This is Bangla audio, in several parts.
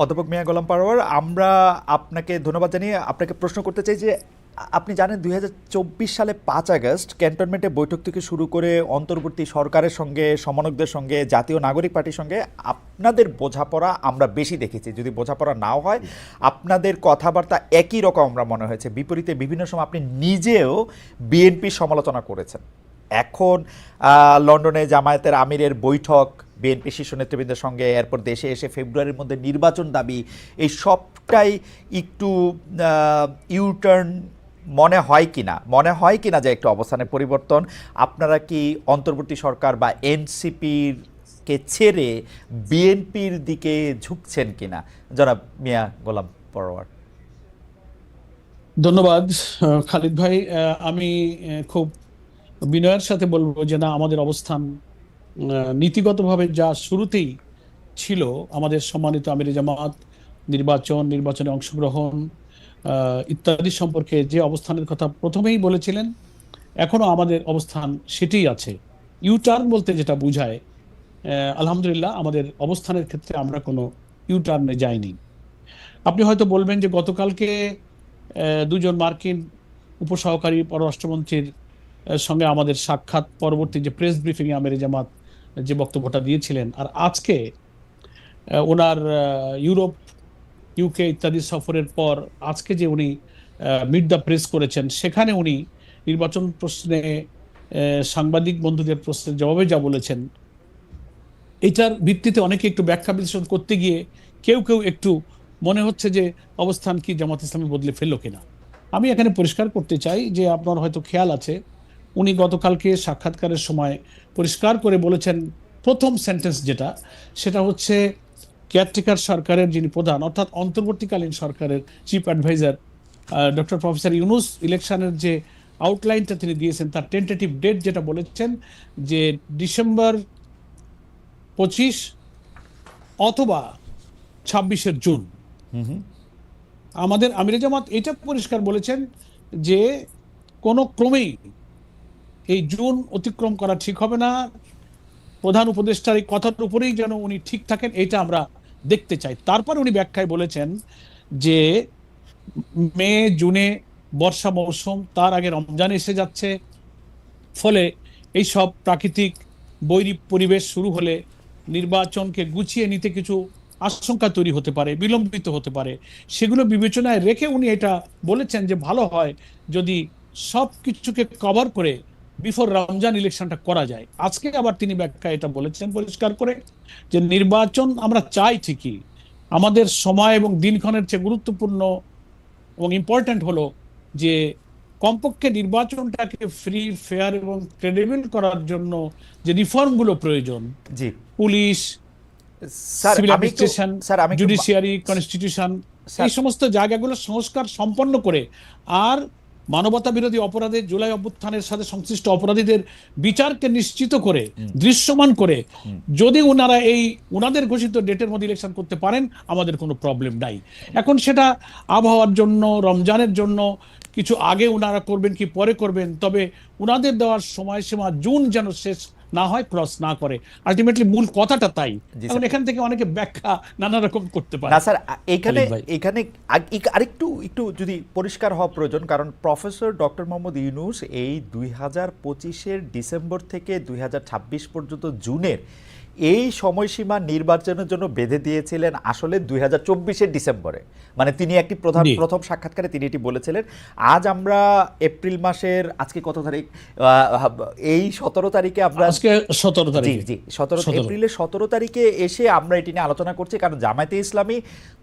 অধ্যাপক মিয়া গোলাম পারওয়ার, আমরা আপনাকে ধন্যবাদ জানিয়ে আপনাকে প্রশ্ন করতে চাই যে আপনি জানেন 2024 সালে 5 আগস্ট ক্যান্টনমেন্টে বৈঠক থেকে শুরু করে অন্তর্বর্তী সরকারের সঙ্গে, সমন্বয়কদের সঙ্গে, জাতীয় নাগরিক পার্টির সঙ্গে আপনাদের বোঝাপড়া আমরা বেশি দেখেছি। যদি বোঝাপড়া নাও হয়, আপনাদের কথাবার্তা একই রকম আমরা মনে হয়েছে। বিপরীতে বিভিন্ন সময় আপনি নিজেও বিএনপির সমালোচনা করেছেন। এখন লন্ডনে জামায়াতের আমিরের বৈঠক, বিএনপি শীর্ষ নেতৃবৃন্দের সঙ্গে, এরপর দেশে এসে ফেব্রুয়ারির মধ্যে নির্বাচন দাবি, এই সবটাই একটু ইউটার্ন মনে হয় কিনা যে একটু অবস্থানের পরিবর্তন? আপনারা কি অন্তর্বর্তী সরকার বা এনসিপির কে ছেড়ে বিএনপির দিকে ঝুঁকছেন কিনা? জনাব মিয়া গোলাম পরোয়ার। ধন্যবাদ খালিদ ভাই। আমি খুব বিনয়ের সাথে বলবো যে না, আমাদের অবস্থান নীতিগতভাবে যা শুরুতেই ছিল, আমাদের সম্মানিত আমিরে জামাত নির্বাচনে অংশগ্রহণ ইত্যাদি সম্পর্কে যে অবস্থানের কথা প্রথমেই বলেছিলেন, এখনো আমাদের অবস্থান সেটাই আছে। ইউটার্ন বলতে যেটা বোঝায়, আলহামদুলিল্লাহ আমাদের অবস্থানের ক্ষেত্রে আমরা কোনো ইউটার্নে যাইনি। আপনি হয়তো বলবেন যে গতকালকে দুজন মার্কিন উপসহকারী পররাষ্ট্রমন্ত্রীর সঙ্গে আমাদের সাক্ষাৎ পরবর্তী যে প্রেস ব্রিফিংয়ে আমিরে জামাত যে বক্তব্যটা দিয়েছিলেন, আর আজকে ওনার ইউরোপ, ইউকে ইত্যাদি সফরের পর আজকে যে উনি মিট দ্য প্রেস করেছেন, সেখানে উনি নির্বাচন প্রশ্নে সাংবাদিক বন্ধুদের প্রশ্নের জবাবে যা বলেছেন, এটার ভিত্তিতে অনেকে একটু ব্যাখ্যা বিশ্লেষণ করতে গিয়ে কেউ কেউ একটু মনে হচ্ছে যে অবস্থান কি জামাত ইসলামী বদলে ফেললো কিনা। আমি এখানে পরিষ্কার করতে চাই যে আপনার হয়তো খেয়াল আছে, উনি গতকালকে সাক্ষাৎকারের সময় পরিষ্কার করে বলেছেন, প্রথম সেন্টেন্স যেটা, সেটা হচ্ছে কেয়ারটেকার সরকারের যিনি প্রধান, অর্থাৎ অন্তর্বর্তীকালীন সরকারের chief adviser doctor professor Yunus, ইলেকশনের যে আউটলাইনটা তিনি দিয়েছেন, তার টেন্টেটিভ ডেট যেটা বলেছেন যে ডিসেম্বর 25 অথবা 26 জুন। আমাদের আমিরে জামাত এটা পরিষ্কার বলেছেন যে কোনো ক্রমেই এই জুন অতিক্রম করা ঠিক হবে না। প্রধান উপদেষ্টার এই কথার উপরেই যেন উনি ঠিক থাকেন, এটা আমরা দেখতে চাই। তারপর উনি ব্যাখ্যায় বলেছেন যে মে জুনে বর্ষা মৌসুম, তার আগে রমজান এসে যাচ্ছে, ফলে এই সব প্রাকৃতিক বৈরী পরিবেশ শুরু হলে নির্বাচনকে গুছিয়ে নিতে কিছু আশঙ্কা তৈরি হতে পারে, বিলম্বিত হতে পারে। সেগুলো বিবেচনায় রেখে উনি এটা বলেছেন যে ভালো হয় যদি সব কিছুকে কভার করে বিফোর রমজান ইলেকশনটা করা যায়। আজকে আবার তিনি ব্যাখ্যা এটা বলেছেন পরিষ্কার করে যে নির্বাচন আমরা চাই ঠিকই, আমাদের সময় এবং দিনক্ষণের চেয়ে গুরুত্বপূর্ণ এবং ইম্পর্ট্যান্ট হলো যে কমপক্ষে নির্বাচনটাকে ফ্রি, ফেয়ার এবং ক্রেডিবল করার জন্য যে রিফর্মগুলো প্রয়োজন, জি পুলিশ, স্যার, সিভিল আমি একটু অ্যাডমিনিস্ট্রেশন, স্যার আমি একটু জুডিশিয়ারি, কনস্টিটিউশন, স্যার, এই সমস্ত জায়গাগুলো সংস্কার সম্পন্ন করে, আর মানবতা বিরোধী অপরাধে, জুলাই অভ্যুত্থানের সাথে সংশ্লিষ্ট অপরাধীদের বিচারকে নিশ্চিত করে, দৃশ্যমান করে যদি ওনারা এই ওনাদের ঘোষিত ডেটের মধ্যে ইলেকশন করতে পারেন, আমাদের কোনো প্রবলেম নাই। এখন সেটা আবহাওয়ার জন্য, রমজানের জন্য কিছু আগে ওনারা করবেন কি পরে করবেন, তবে ওনাদের দেওয়ার সময়সীমা জুন যেন শেষ না হয়, ক্রস না করে। আলটিমেটলি মূল কথাটা তাই। জি এখন স্যার। এখান থেকে অনেকে ব্যাখ্যা নানা রকম করতে পারে। না স্যার, এখানে খালিদ ভাই, এখানে আরেকটু একটু যদি পরিষ্কার হওয়া প্রয়োজন, কারণ প্রফেসর ডক্টর মোহাম্মদ ইউনূস এই 2025-এর ডিসেম্বর থেকে 2026 পর্যন্ত জুনের এই সময়সীমা নির্বাচনের জন্য বেঁধে দিয়েছিলেন আসলে 2024-এর ডিসেম্বরে। মানে তিনি একটি প্রথম সাক্ষাৎকারে তিনি এটি বলেছিলেন। আজ আমরা এপ্রিল মাসের আজকে কত তারিখ? এই 17 তারিখে আমরা, আজকে 17 জি তারিখে জি 17 এপ্রিলের 17 তারিখে এসে আমরা এটি নিয়ে আলোচনা করছি, কারণ জামায়াতে ইসলামী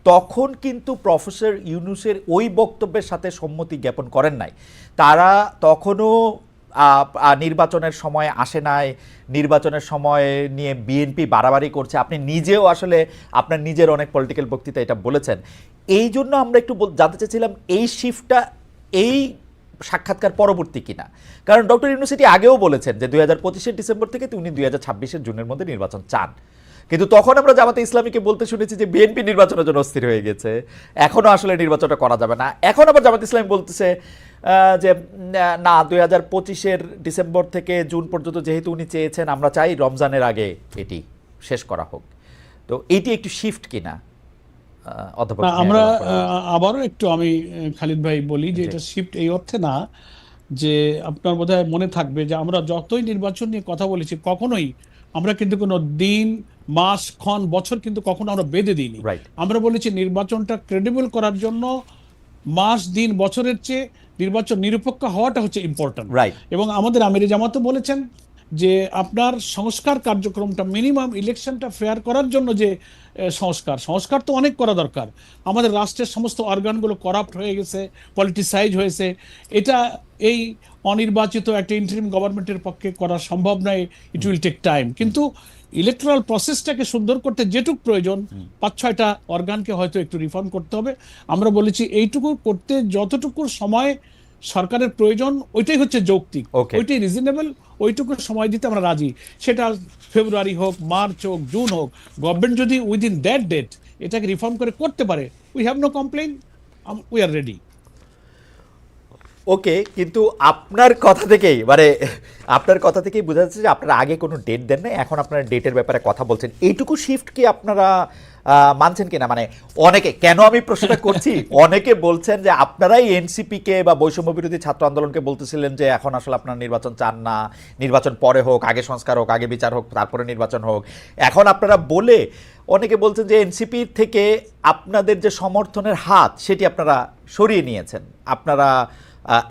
তখন কিন্তু প্রফেসর ইউনূসের ওই বক্তব্যের সাথে সম্মতি জ্ঞাপন করেন নাই। তারা তখনও নির্বাচনের সময় আসে নাই, নির্বাচনের সময় নিয়ে বিএনপি বাড়াবাড়ি করছে। আপনি নিজেও আসলে আপনার নিজের অনেক পলিটিক্যাল বক্তৃতা এটা বলেছেন। এই জন্য আমরা একটু জানতে চাইছিলাম এই শিফটটা এই সাক্ষাৎকার পরবর্তী কিনা, কারণ ডক্টর ইউনিভার্সিটি আগেও বলেছেন যে 2025-এর ডিসেম্বর থেকে উনি 2026-এর জুনের মধ্যে নির্বাচন চান, কিন্তু তখন আমরা জামাতে ইসলামীকে বলতে শুনেছি যে বিএনপি নির্বাচনের জন্য অস্থির হয়ে গেছে, এখনো আসলে নির্বাচনটা করা যাবে না। এখন আবার জামাতে ইসলামী বলতেছে যে না, 2025-এর ডিসেম্বর থেকে জুন পর্যন্ত যেহেতু উনি চেয়েছেন, আমরা চাই রমজানের আগে এটি শেষ করা হোক। তো এটি একটু শিফট কিনা অধ্যাপক না, মিয়া আমরা গোলাম পরভেজ। আবারও একটু আমি খালিদ ভাই বলি যে জি। এটা শিফট এই অর্থে না, যে আপনার বোধহয় মনে থাকবে যে আমরা যতই নির্বাচন নিয়ে কথা বলেছি কখনোই আমরা কিন্তু কোনো দিন, মাস, ক্ষণ, বছর কিন্তু কখনো আমরা বেঁধে দিইনি। রাইট। আমরা বলেছি নির্বাচনটা ক্রেডিবল করার জন্য মাস, দিন, বছরের চেয়ে নির্বাচন নিরপেক্ষ হওয়াটা হচ্ছে ইম্পর্ট্যান্ট। রাইট। এবং আমাদের আমিরে জামাতও বলেছেন যে আপনার সংস্কার কার্যক্রমটা মিনিমাম ইলেকশনটা ফেয়ার করার জন্য যে সংস্কার তো অনেক করা দরকার। আমাদের রাষ্ট্রের সমস্ত অর্গানগুলো করাপ্ট হয়ে গেছে, পলিটিসাইজ হয়েছে। এটা এই অনির্বাচিত একটা ইন্টারিম গভর্নমেন্টের পক্ষে করা সম্ভব নয়। It will take time. কিন্তু ইলেকট্রাল প্রসেসটাকে সুন্দর করতে যেটুকু প্রয়োজন, 5-6টা অর্গানকে হয়তো একটু রিফর্ম করতে হবে। আমরা বলেছি এইটুকু করতে যতটুকু সময় সরকারের প্রয়োজন ওইটাই হচ্ছে যৌক্তিক, ওকে। ওইটাই রিজনেবল, ওইটুকু সময় দিতে আমরা রাজি। সেটা ফেব্রুয়ারি হোক, মার্চ হোক, জুন হোক, গভর্নমেন্ট যদি উইদিন দ্যাট ডেট এটাকে রিফর্ম করে করতে পারে, we have no complain, we are ready. Okay, কিন্তু আপনার কথা থেকেই মানে আপনার কথা থেকেই বোঝা যাচ্ছে যে আপনারা আগে কোনো ডেট দেন নাই, এখন আপনারা ডেটের ব্যাপারে কথা বলছেন। এইটুকু শিফট কি আপনারা মানছেন কিনা? মানে অনেকে, কেন আমি প্রশ্নটা করছি, অনেকে বলছেন যে আপনারাই এনসিপিকে বা বৈষম্য বিরোধী ছাত্র আন্দোলনকে বলতেছিলেন যে এখন আসলে আপনারা নির্বাচন চান না, নির্বাচন পরে হোক, আগে সংস্কার হোক, আগে বিচার হোক, তারপরে নির্বাচন হোক। এখন আপনারা বলে অনেকে বলছেন যে এনসিপি থেকে আপনাদের যে সমর্থনের হাত সেটি আপনারা সরিয়ে নিয়েছেন, আপনারা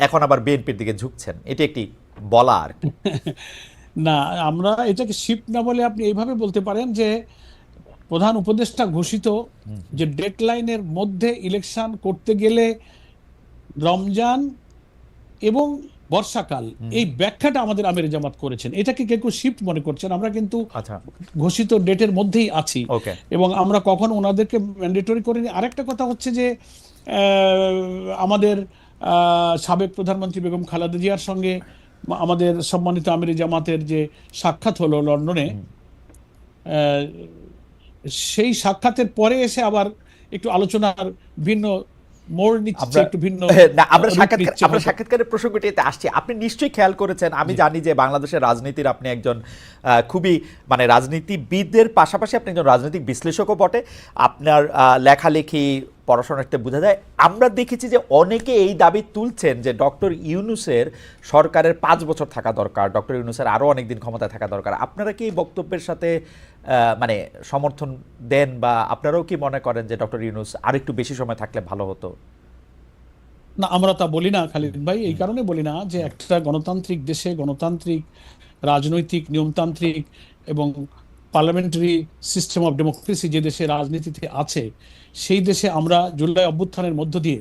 এখন আবার বিএনপির দিকে ঝুঁকছেন। এটি একটি বলা আর কি। না, আমরা এটাকে শিফট না বলে আপনি এইভাবে বলতে পারেন যে প্রধান উপদেষ্টা ঘোষিত যে ডেডলাইনের মধ্যে ইলেকশন করতে গেলে রমজান এবং বর্ষাকাল, এই ব্যাখ্যাটা আমাদের আমিরে জামাত করেছেন। এটাকে কেউ কেউ শিফট মনে করছেন। আমরা কিন্তু আচ্ছা। ঘোষিত ডেটের মধ্যেই আছি ওকে। এবং আমরা কখনো ওনাদেরকে ম্যান্ডেটরি করিনি। আরেকটা কথা হচ্ছে যে আমাদের সাবেক প্রধানমন্ত্রী বেগম খালেদা জিয়ার সঙ্গে আমাদের সম্মানিত আমিরে জামাতের যে সাক্ষাৎ হলো লন্ডনে, আহ, সেই সাক্ষাতের পরে এসে আবার একটু আলোচনার ভিন্ন মোড় নিচ্ছে, আমরা একটু ভিন্ন না, আমরা রূপ নিচ্ছে আমরা হয়তো। সাক্ষাৎকারের প্রসঙ্গটিতে আসছি। আপনি নিশ্চয়ই খেয়াল করেছেন, আমি জানি যে বাংলাদেশের রাজনীতির আপনি একজন খুবই মানে রাজনীতিবিদদের পাশাপাশি আপনি একজন রাজনৈতিক বিশ্লেষকও বটে। আপনার লেখালেখি, পড়াশোনাতে বোঝা যায়। আমরা দেখেছি যে অনেকে এই দাবি তুলছেন যে ডক্টর ইউনূসের সরকারের 5 বছর থাকা দরকার, ডক্টর ইউনূসের আরও অনেক দিন ক্ষমতায় থাকা দরকার। আপনারা কি এই বক্তব্যের সাথে মানে সমর্থন দেন, বা আপনারাও কি মনে করেন যে ডক্টর ইউনূস আর একটু বেশি সময় থাকলে ভালো হতো? না, আমরা তা বলি না খালিদ ভাই। এই কারণে বলি না যে একটা গণতান্ত্রিক দেশে, গণতান্ত্রিক রাজনৈতিক নিয়মতান্ত্রিক এবং পার্লামেন্টারি সিস্টেম অফ ডেমোক্রেসি যে দেশে রাজনীতিতে আছে, সেই দেশে আমরা জুলাই অভ্যুত্থানের মধ্য দিয়ে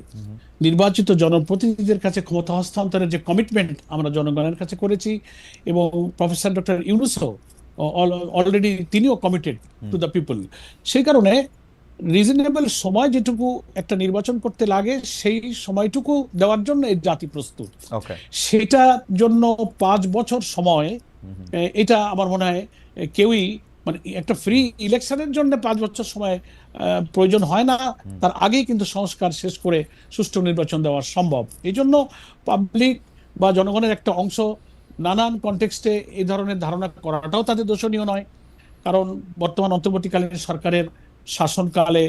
নির্বাচিত জনপ্রতিনিধিদের কাছে ক্ষমতা হস্তান্তরের যে কমিটমেন্ট আমরা জনগণের কাছে করেছি, এবং প্রফেসর ডক্টর ইউনূসও অলরেডি তিনিও কমিটেড টু দ্য পিপল। সেই কারণে রিজনেবল সময় যেটুকু একটা নির্বাচন করতে লাগে সেই সময়টুকু দেওয়ার জন্য এই জাতি প্রস্তুত। ওকে। সেটার জন্য 5 বছর সময়, এটা আমার মনে হয় কেউই, মানে একটা ফ্রি ইলেকশনের জন্য 5 বছর সময় প্রয়োজন হয় না। তার আগেই কিন্তু সংস্কার শেষ করে সুষ্ঠু নির্বাচন দেওয়া সম্ভব। এই জন্য পাবলিক বা জনগণের একটা অংশ নানান কনটেক্সটে এই ধরনের ধারণা করাটাও তাদের দোষণীয় নয়। কারণ বর্তমান অন্তর্বর্তীকালীন সরকারের শাসনকালে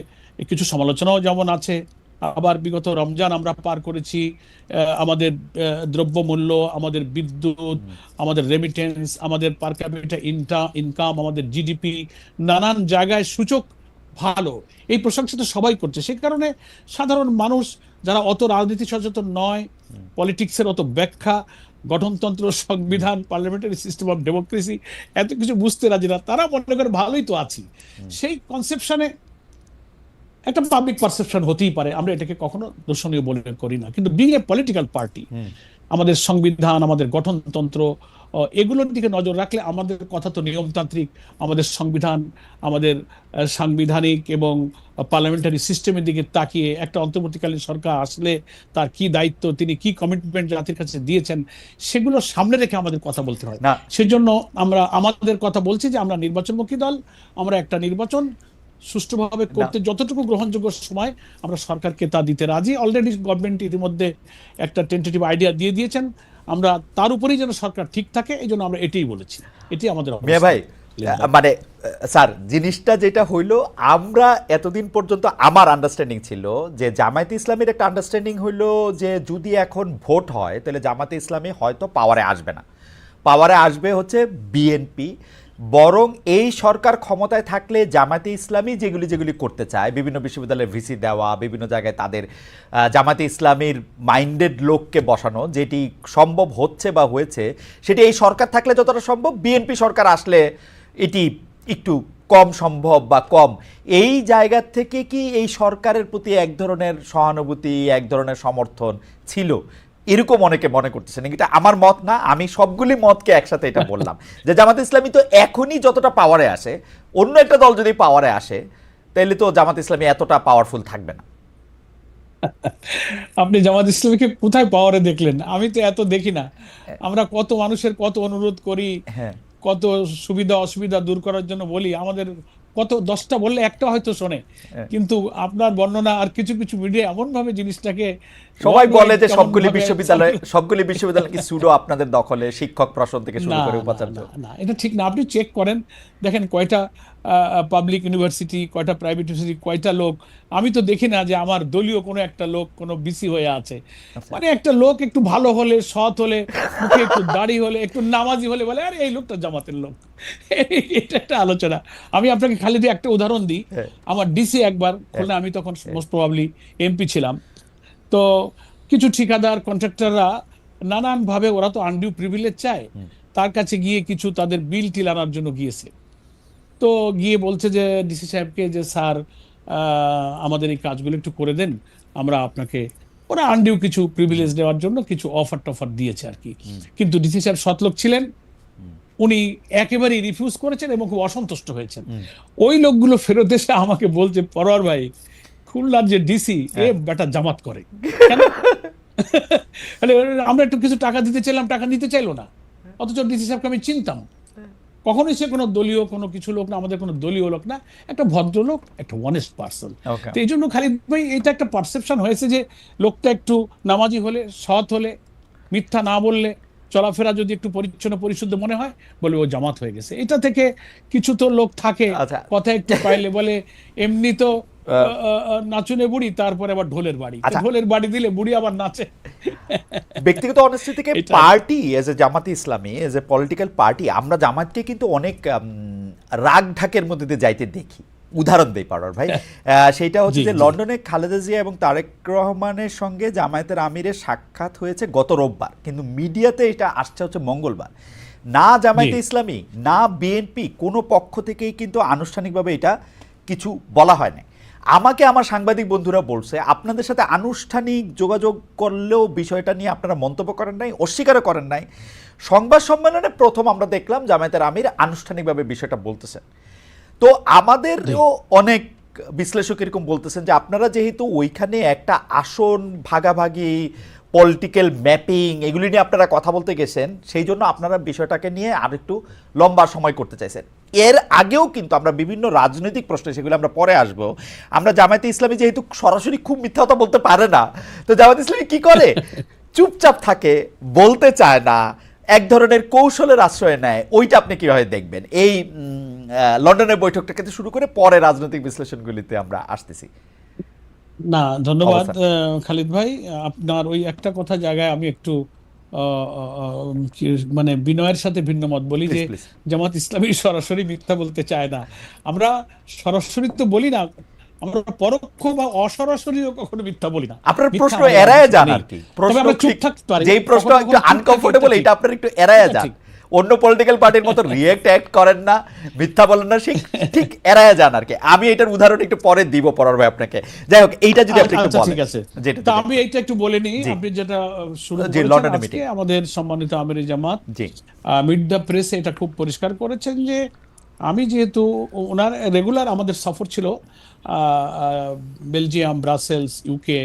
কিছু সমালোচনাও যেমন আছে, আবার বিগত রমজান আমরা পার করেছি, আমাদের দ্রব্যমূল্য, আমাদের বিদ্যুৎ, আমাদের রেমিটেন্স, আমাদের পার ক্যাপিটা ইনকাম, আমাদের জিডিপি, নানান জায়গায় সূচক ভালো, এই প্রশংসা তো সবাই করছে। সেই কারণে সাধারণ মানুষ যারা অত রাজনীতি সচেতন নয়, পলিটিক্সের অত ব্যাখ্যা, গঠনতন্ত্র, সংবিধান, পার্লামেন্টারি সিস্টেম অফ ডেমোক্রেসি এত কিছু বুঝতে রাজি না, তারা মনে করে ভালোই তো আছি। সেই কনসেপশনে একটা পাবলিক পারসেপশন হতেই পারে, আমরা এটাকে কখনো দূষণীয় বলে করি না। কিন্তু বিং এ পলিটিক্যাল পার্টি, আমাদের সংবিধান, আমাদের গঠনতন্ত্র, এগুলোর দিকে নজর রাখলে আমাদের কথা তো নিয়মতান্ত্রিক। আমাদের সংবিধান, আমাদের সাংবিধানিক এবং পার্লামেন্টারি সিস্টেমের দিকে তাকিয়ে একটা অন্তর্বর্তীকালীন সরকার আসলে তার কি দায়িত্ব, তিনি কি কমিটমেন্ট জাতির কাছে দিয়েছেন, সেগুলো সামনে রেখে আমাদের কথা বলতে হয়। না, সেজন্য আমরা আমাদের কথা বলছি যে আমরা নির্বাচনমুখী দল। আমরা একটা নির্বাচন সুষ্ঠুভাবে করতে যতটুকু গ্রহণযোগ্য সময় আমরা সরকারকে তা দিতে রাজি। অলরেডি গভর্নমেন্ট ইতিমধ্যে একটা টেন্টেটিভ আইডিয়া দিয়ে দিয়েছেন। আমরা তার উপরেই যেন সরকার ঠিক থাকে, এই জন্য আমরা এটাই বলেছি, এটি আমাদের মিয়া ভাই, মানে স্যার জিনিসটা যেটা হইলো, আমরা এতদিন পর্যন্ত আমার আন্ডারস্ট্যান্ডিং ছিল যে জামায়াতে ইসলামের একটা আন্ডারস্ট্যান্ডিং হইলো যে যদি এখন ভোট হয় তাহলে জামায়াতে ইসলামী হয়তো পাওয়ারে আসবে না, পাওয়ারে আসবে হচ্ছে বিএনপি। বরং এই সরকার ক্ষমতায় থাকলে জামায়াতে ইসলামী যেগুলি করতে চায়, বিভিন্ন বিশ্ববিদ্যালয়ে ভিসি দেওয়া, বিভিন্ন জায়গায় তাদের জামায়াতে ইসলামীর মাইন্ডেড লোককে বসানো, যেটি সম্ভব হচ্ছে বা হয়েছে, সেটি এই সরকার থাকলে যতটা সম্ভব, বিএনপি সরকার আসলে এটি একটু কম সম্ভব বা কম। এই জায়গা থেকে কি এই সরকারের প্রতি এক ধরনের সহানুভূতি, এক ধরনের সমর্থন ছিল, এরকম অনেকে মনে করতেছেন? এটা আমার মত না, আমি সবগুলি মতকে একসাথে এটা বললাম যে জামাত ইসলামী তো এখনই যতটা পাওয়ারে আসে, অন্য একটা দল যদি পাওয়ারে আসে তাহলে তো জামাত ইসলামী এতটা পাওয়ারফুল থাকবে না। আপনি জামাত ইসলামীকে কোথায় পাওয়ারে দেখলেন? আমি তো এত দেখি না। আমরা কত মানুষের কত অনুরোধ করি, হ্যাঁ, কত সুবিধা অসুবিধা দূর করার জন্য বলি, আমাদের কত 10টা বললে একটা হয়তো শোনে। হ্যাঁ। কিন্তু আপনার বর্ণনা আর কিছু কিছু মিডিয়া এমন ভাবে জিনিসটাকে সবাই worldwide বলে যে কেমন ভাবে সবগুলি বিশ্ববিদ্যালয় কি সুডো আপনাদের দখলে, শিক্ষক প্রশাসন থেকে শুরু না করে না উপাচার্য। না না, এটা ঠিক না। আপনি চেক করেন, দেখেন কয়টা পাবলিক ইউনিভার্সিটি, কয়টা প্রাইভেট ইউনিভার্সিটি, কয়টা লোক। আমি তো দেখি না যে আমার দলীয় কোনো একটা লোক কোনো বিসি হয়ে আছে। আচ্ছা। মানে একটা লোক একটু ভালো হলে, সৎ হলে, মুখে একটু দাড়ি হলে, একটু নামাজি হলে বলে আরে এই লোকটা জামাতের লোক। এটা একটা আলোচনা। আমি আপনাকে খালি দিয়ে একটা উদাহরণ দিই। হ্যাঁ, আমার ডিসি একবার খুলনা, আমি তখন মোস্ট প্রবাবলি এমপি ছিলাম। তো কিছু ঠিকাদার কন্ট্রাক্টররা নানানভাবে, ওরা তো আনডিউ প্রিভিলেজ চায়, তার কাছে গিয়ে কিছু তাদের বিল টিল আনার জন্য গিয়েছে। তো গিয়ে বলছে যে ডিসি সাহেবকে যে স্যার, আমাদের এই কাজগুলো একটু করে দেন, আমরা আপনাকে, ওরা আনডিউ কিছু প্রিভিলেজ দেওয়ার জন্য কিছু অফার টফার দিয়েছে আর কি। কিন্তু ডিসি সাহেব সৎলোক ছিলেন, উনি একেবারেই রিফিউজ করেছেন এবং খুব অসন্তুষ্ট হয়েছেন। ওই লোকগুলো ফেরত এসে আমাকে বলছে, পরোয়ার ভাই, খুলনার যে ডিসি এ বেটা জামাত করে কেন? মানে আমরা একটু কিছু টাকা দিতে চাইলাম, টাকা নিতে চাইলো না। অথচ ডিসি সাহেবকে আমি চিনতাম, কখনোই সে কোনো দলীয় কোনো কিছু লোক না, আমাদের কোনো দলীয় লোক না, একটা ভদ্রলোক, একটা অনেস্ট পার্সন। ওকে। তো এই জন্য খালিদ ভাই, এটা একটা পারসেপশন হয়েছে যে লোকটা একটু নামাজি হলে, সৎ হলে, মিথ্যা না বললে, চলাফেরা যদি একটু পরিচ্ছন্ন পরিশুদ্ধ মনে হয়, বলে ও জামাত হয়ে গেছে। এটা থেকে কিছু তো লোক থাকে, আচ্ছা। কথা একটু পাইলে বলে এমনি তো নাচুনে বুড়ি, তারপরে আবার ঢোলের বাড়ি, তো আচ্ছা, ঢোলের বাড়ি দিলে বুড়ি আবার নাচে। ব্যক্তিগত অনেস্টি থেকে এটা পার্টি এজ এ জামাতে ইসলামী, এজ এ পলিটিক্যাল পার্টি, আমরা জামাতকে কিন্তু অনেক রাগ ঢাকের মধ্যে দিয়ে যাইতে দেখি। উদাহরণ দেই পারার ভাই, সেইটা হচ্ছে জি যে জি লন্ডনে খালেদা জিয়া এবং তারেক রহমানের সঙ্গে জামায়াতের আমিরের সাক্ষাৎ হয়েছে গত রোববার, কিন্তু মিডিয়াতে এটা আসছে হচ্ছে মঙ্গলবার। না জি জামায়াতে ইসলামী না বিএনপি কোনো পক্ষ থেকেই কিন্তু আনুষ্ঠানিকভাবে এটা কিছু বলা হয় না। আমাকে আমার সাংবাদিক বন্ধুরা বলছে আপনাদের সাথে আনুষ্ঠানিক যোগাযোগ করলেও বিষয়টা নিয়ে আপনারা মন্তব্য করেন নাই, অস্বীকারও করেন নাই। সংবাদ সম্মেলনে প্রথম আমরা দেখলাম জামায়াতের আমির আনুষ্ঠানিকভাবে বিষয়টা বলতেছেন। তো জি আমাদেরও অনেক বিশ্লেষক এরকম বলতেছেন যে আপনারা যেহেতু ওইখানে একটা আসন ভাগাভাগি, পলিটিক্যাল ম্যাপিং, এগুলি নিয়ে আপনারা কথা বলতে গেছেন, সেই জন্য আপনারা বিষয়টাকে নিয়ে আর একটু লম্বা সময় করতে চাইছেন। এর আগেও কিন্তু আমরা বিভিন্ন রাজনৈতিক প্রশ্নে, সেগুলো আমরা পরে আসবো, আমরা জামায়াতে ইসলামী যেহেতু সরাসরি খুব মিথ্যা কথা বলতে পারে না, তো জামায়াতে ইসলামী কি করে, চুপচাপ থাকে, বলতে চায় না, এক ধরনের কৌশলের আশ্রয় নেয়। ওইটা আপনি কিভাবে দেখবেন এই লন্ডনের বৈঠকটাকে শুরু করে পরে রাজনৈতিক বিশ্লেষণগুলিতে আমরা আসতেছি। না, ধন্যবাদ অবস্থান খালিদ ভাই। আপনার ওই একটা কথা জায়গায় আমি একটু মানে বিনয়ের সাথে ভিন্ন মত বলি প্লিজ যে প্লিজ। জামাত ইসলামী সরাসরি মিথ্যা বলতে চায় না। আমরা সরাসরি তো বলি না, আমরা পরোক্ষ বা অসরাসরিও কখনো মিথ্যা বলি না। আপনার মিথ্যা প্রশ্ন আমাদের এড়ায় অভ্যাসে যান নেই। আর কি, তবে প্রশ্ন আমরা চুপ ঠিক, থাকতে পারি, যেই প্রশ্ন কখনো একটু কখনো চুপ থাকি, আনকমফোর্টেবল, এটা ঠিক। এটা আপনার একটু এড়ায় এটা যান। ঠিক। অন্য পলিটিক্যাল পার্টির মতো রিয়েক্ট অ্যাক্ট করেন না, মিথ্যা বলেন না, ঠিক এড়ায় যান আর কি। আমি এটার উদাহরণ একটু পরে দিব পরার ভাই আপনাকে। যাই হোক, এইটা যদি আপনি একটু আচ্ছা বলেন। ঠিক আছে। যেটা তা যদি আমি এইটা একটু বলে নিই। জি আপনি যেটা শুরু জি, করেছেন, লন্ডনের আজকে মিটিং। আমাদের সম্মানিত আমির জামাত জি মিড দ্য প্রেস এটা খুব পরিষ্কার করেছেন যে আমি যেহেতু, ওনার রেগুলার আমাদের সফর ছিল Belgium, Brussels, UK,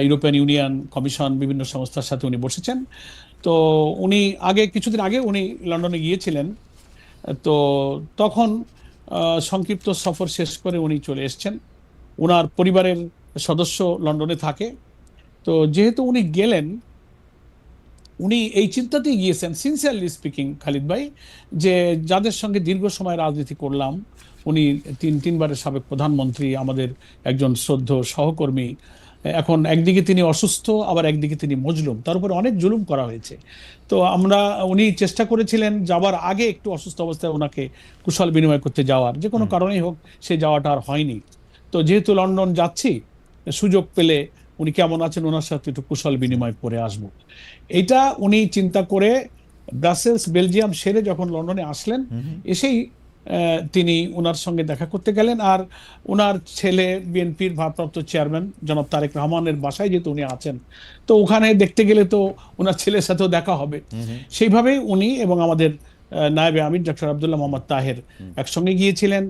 European union, commission, বিভিন্ন সংস্থার সাথে উনি বসেছেন। তো উনি কিছুদিন আগে উনি লন্ডনে গিয়েছিলেন। তো তখন সংক্ষিপ্ত সফর শেষ করে উনি চলে এসেছেন। ওনার পরিবারের সদস্য লন্ডনে থাকে। তো যেহেতু উনি গেলেন, উনি এই চিন্তাতেই গিয়েছেন, সিনসিয়ারলি স্পিকিং খালিদ ভাই, যে যাদের সঙ্গে দীর্ঘ সময় রাজনীতি করলাম, উনি তিনবারের সাবেক প্রধানমন্ত্রী, আমাদের একজন শ্রদ্ধেয় সহকর্মী, এখন একদিকে তিনি অসুস্থ, আবার একদিকে তিনি মজলুম, তার উপরে অনেক জুলুম করা হয়েছে। তো উনি চেষ্টা করেছিলেন যাবার আগে একটু অসুস্থ অবস্থায় ওনাকে কুশল বিনিময় করতে যাওয়ার, যে কোনো কারণেই হোক সেই যাওয়াটা আর হয়নি। তো যেহেতু লন্ডন যাচ্ছি, সুযোগ পেলে উনি কেমন আছেন ওনার সাথে একটু কুশল বিনিময় করে আসবো, এইটা উনি চিন্তা করে ব্রাসেলস বেলজিয়াম সেরে যখন লন্ডনে আসলেন, এসেই তিনি ওনার সঙ্গে দেখা করতে গেলেন। আর ওনার ছেলে বিএনপির ভারপ্রাপ্ত চেয়ারম্যান জনাব তারেক রহমানের বাসায় যেহেতু উনি আছেন, তো ওখানে দেখতে গেলে তো ওনার ছেলের সাথেও দেখা হবে। সেইভাবেই উনি এবং আমাদের নায়েবে আমির ডক্টর আব্দুল্লাহ মোহাম্মদ তাহের একসঙ্গে গিয়েছিলেন,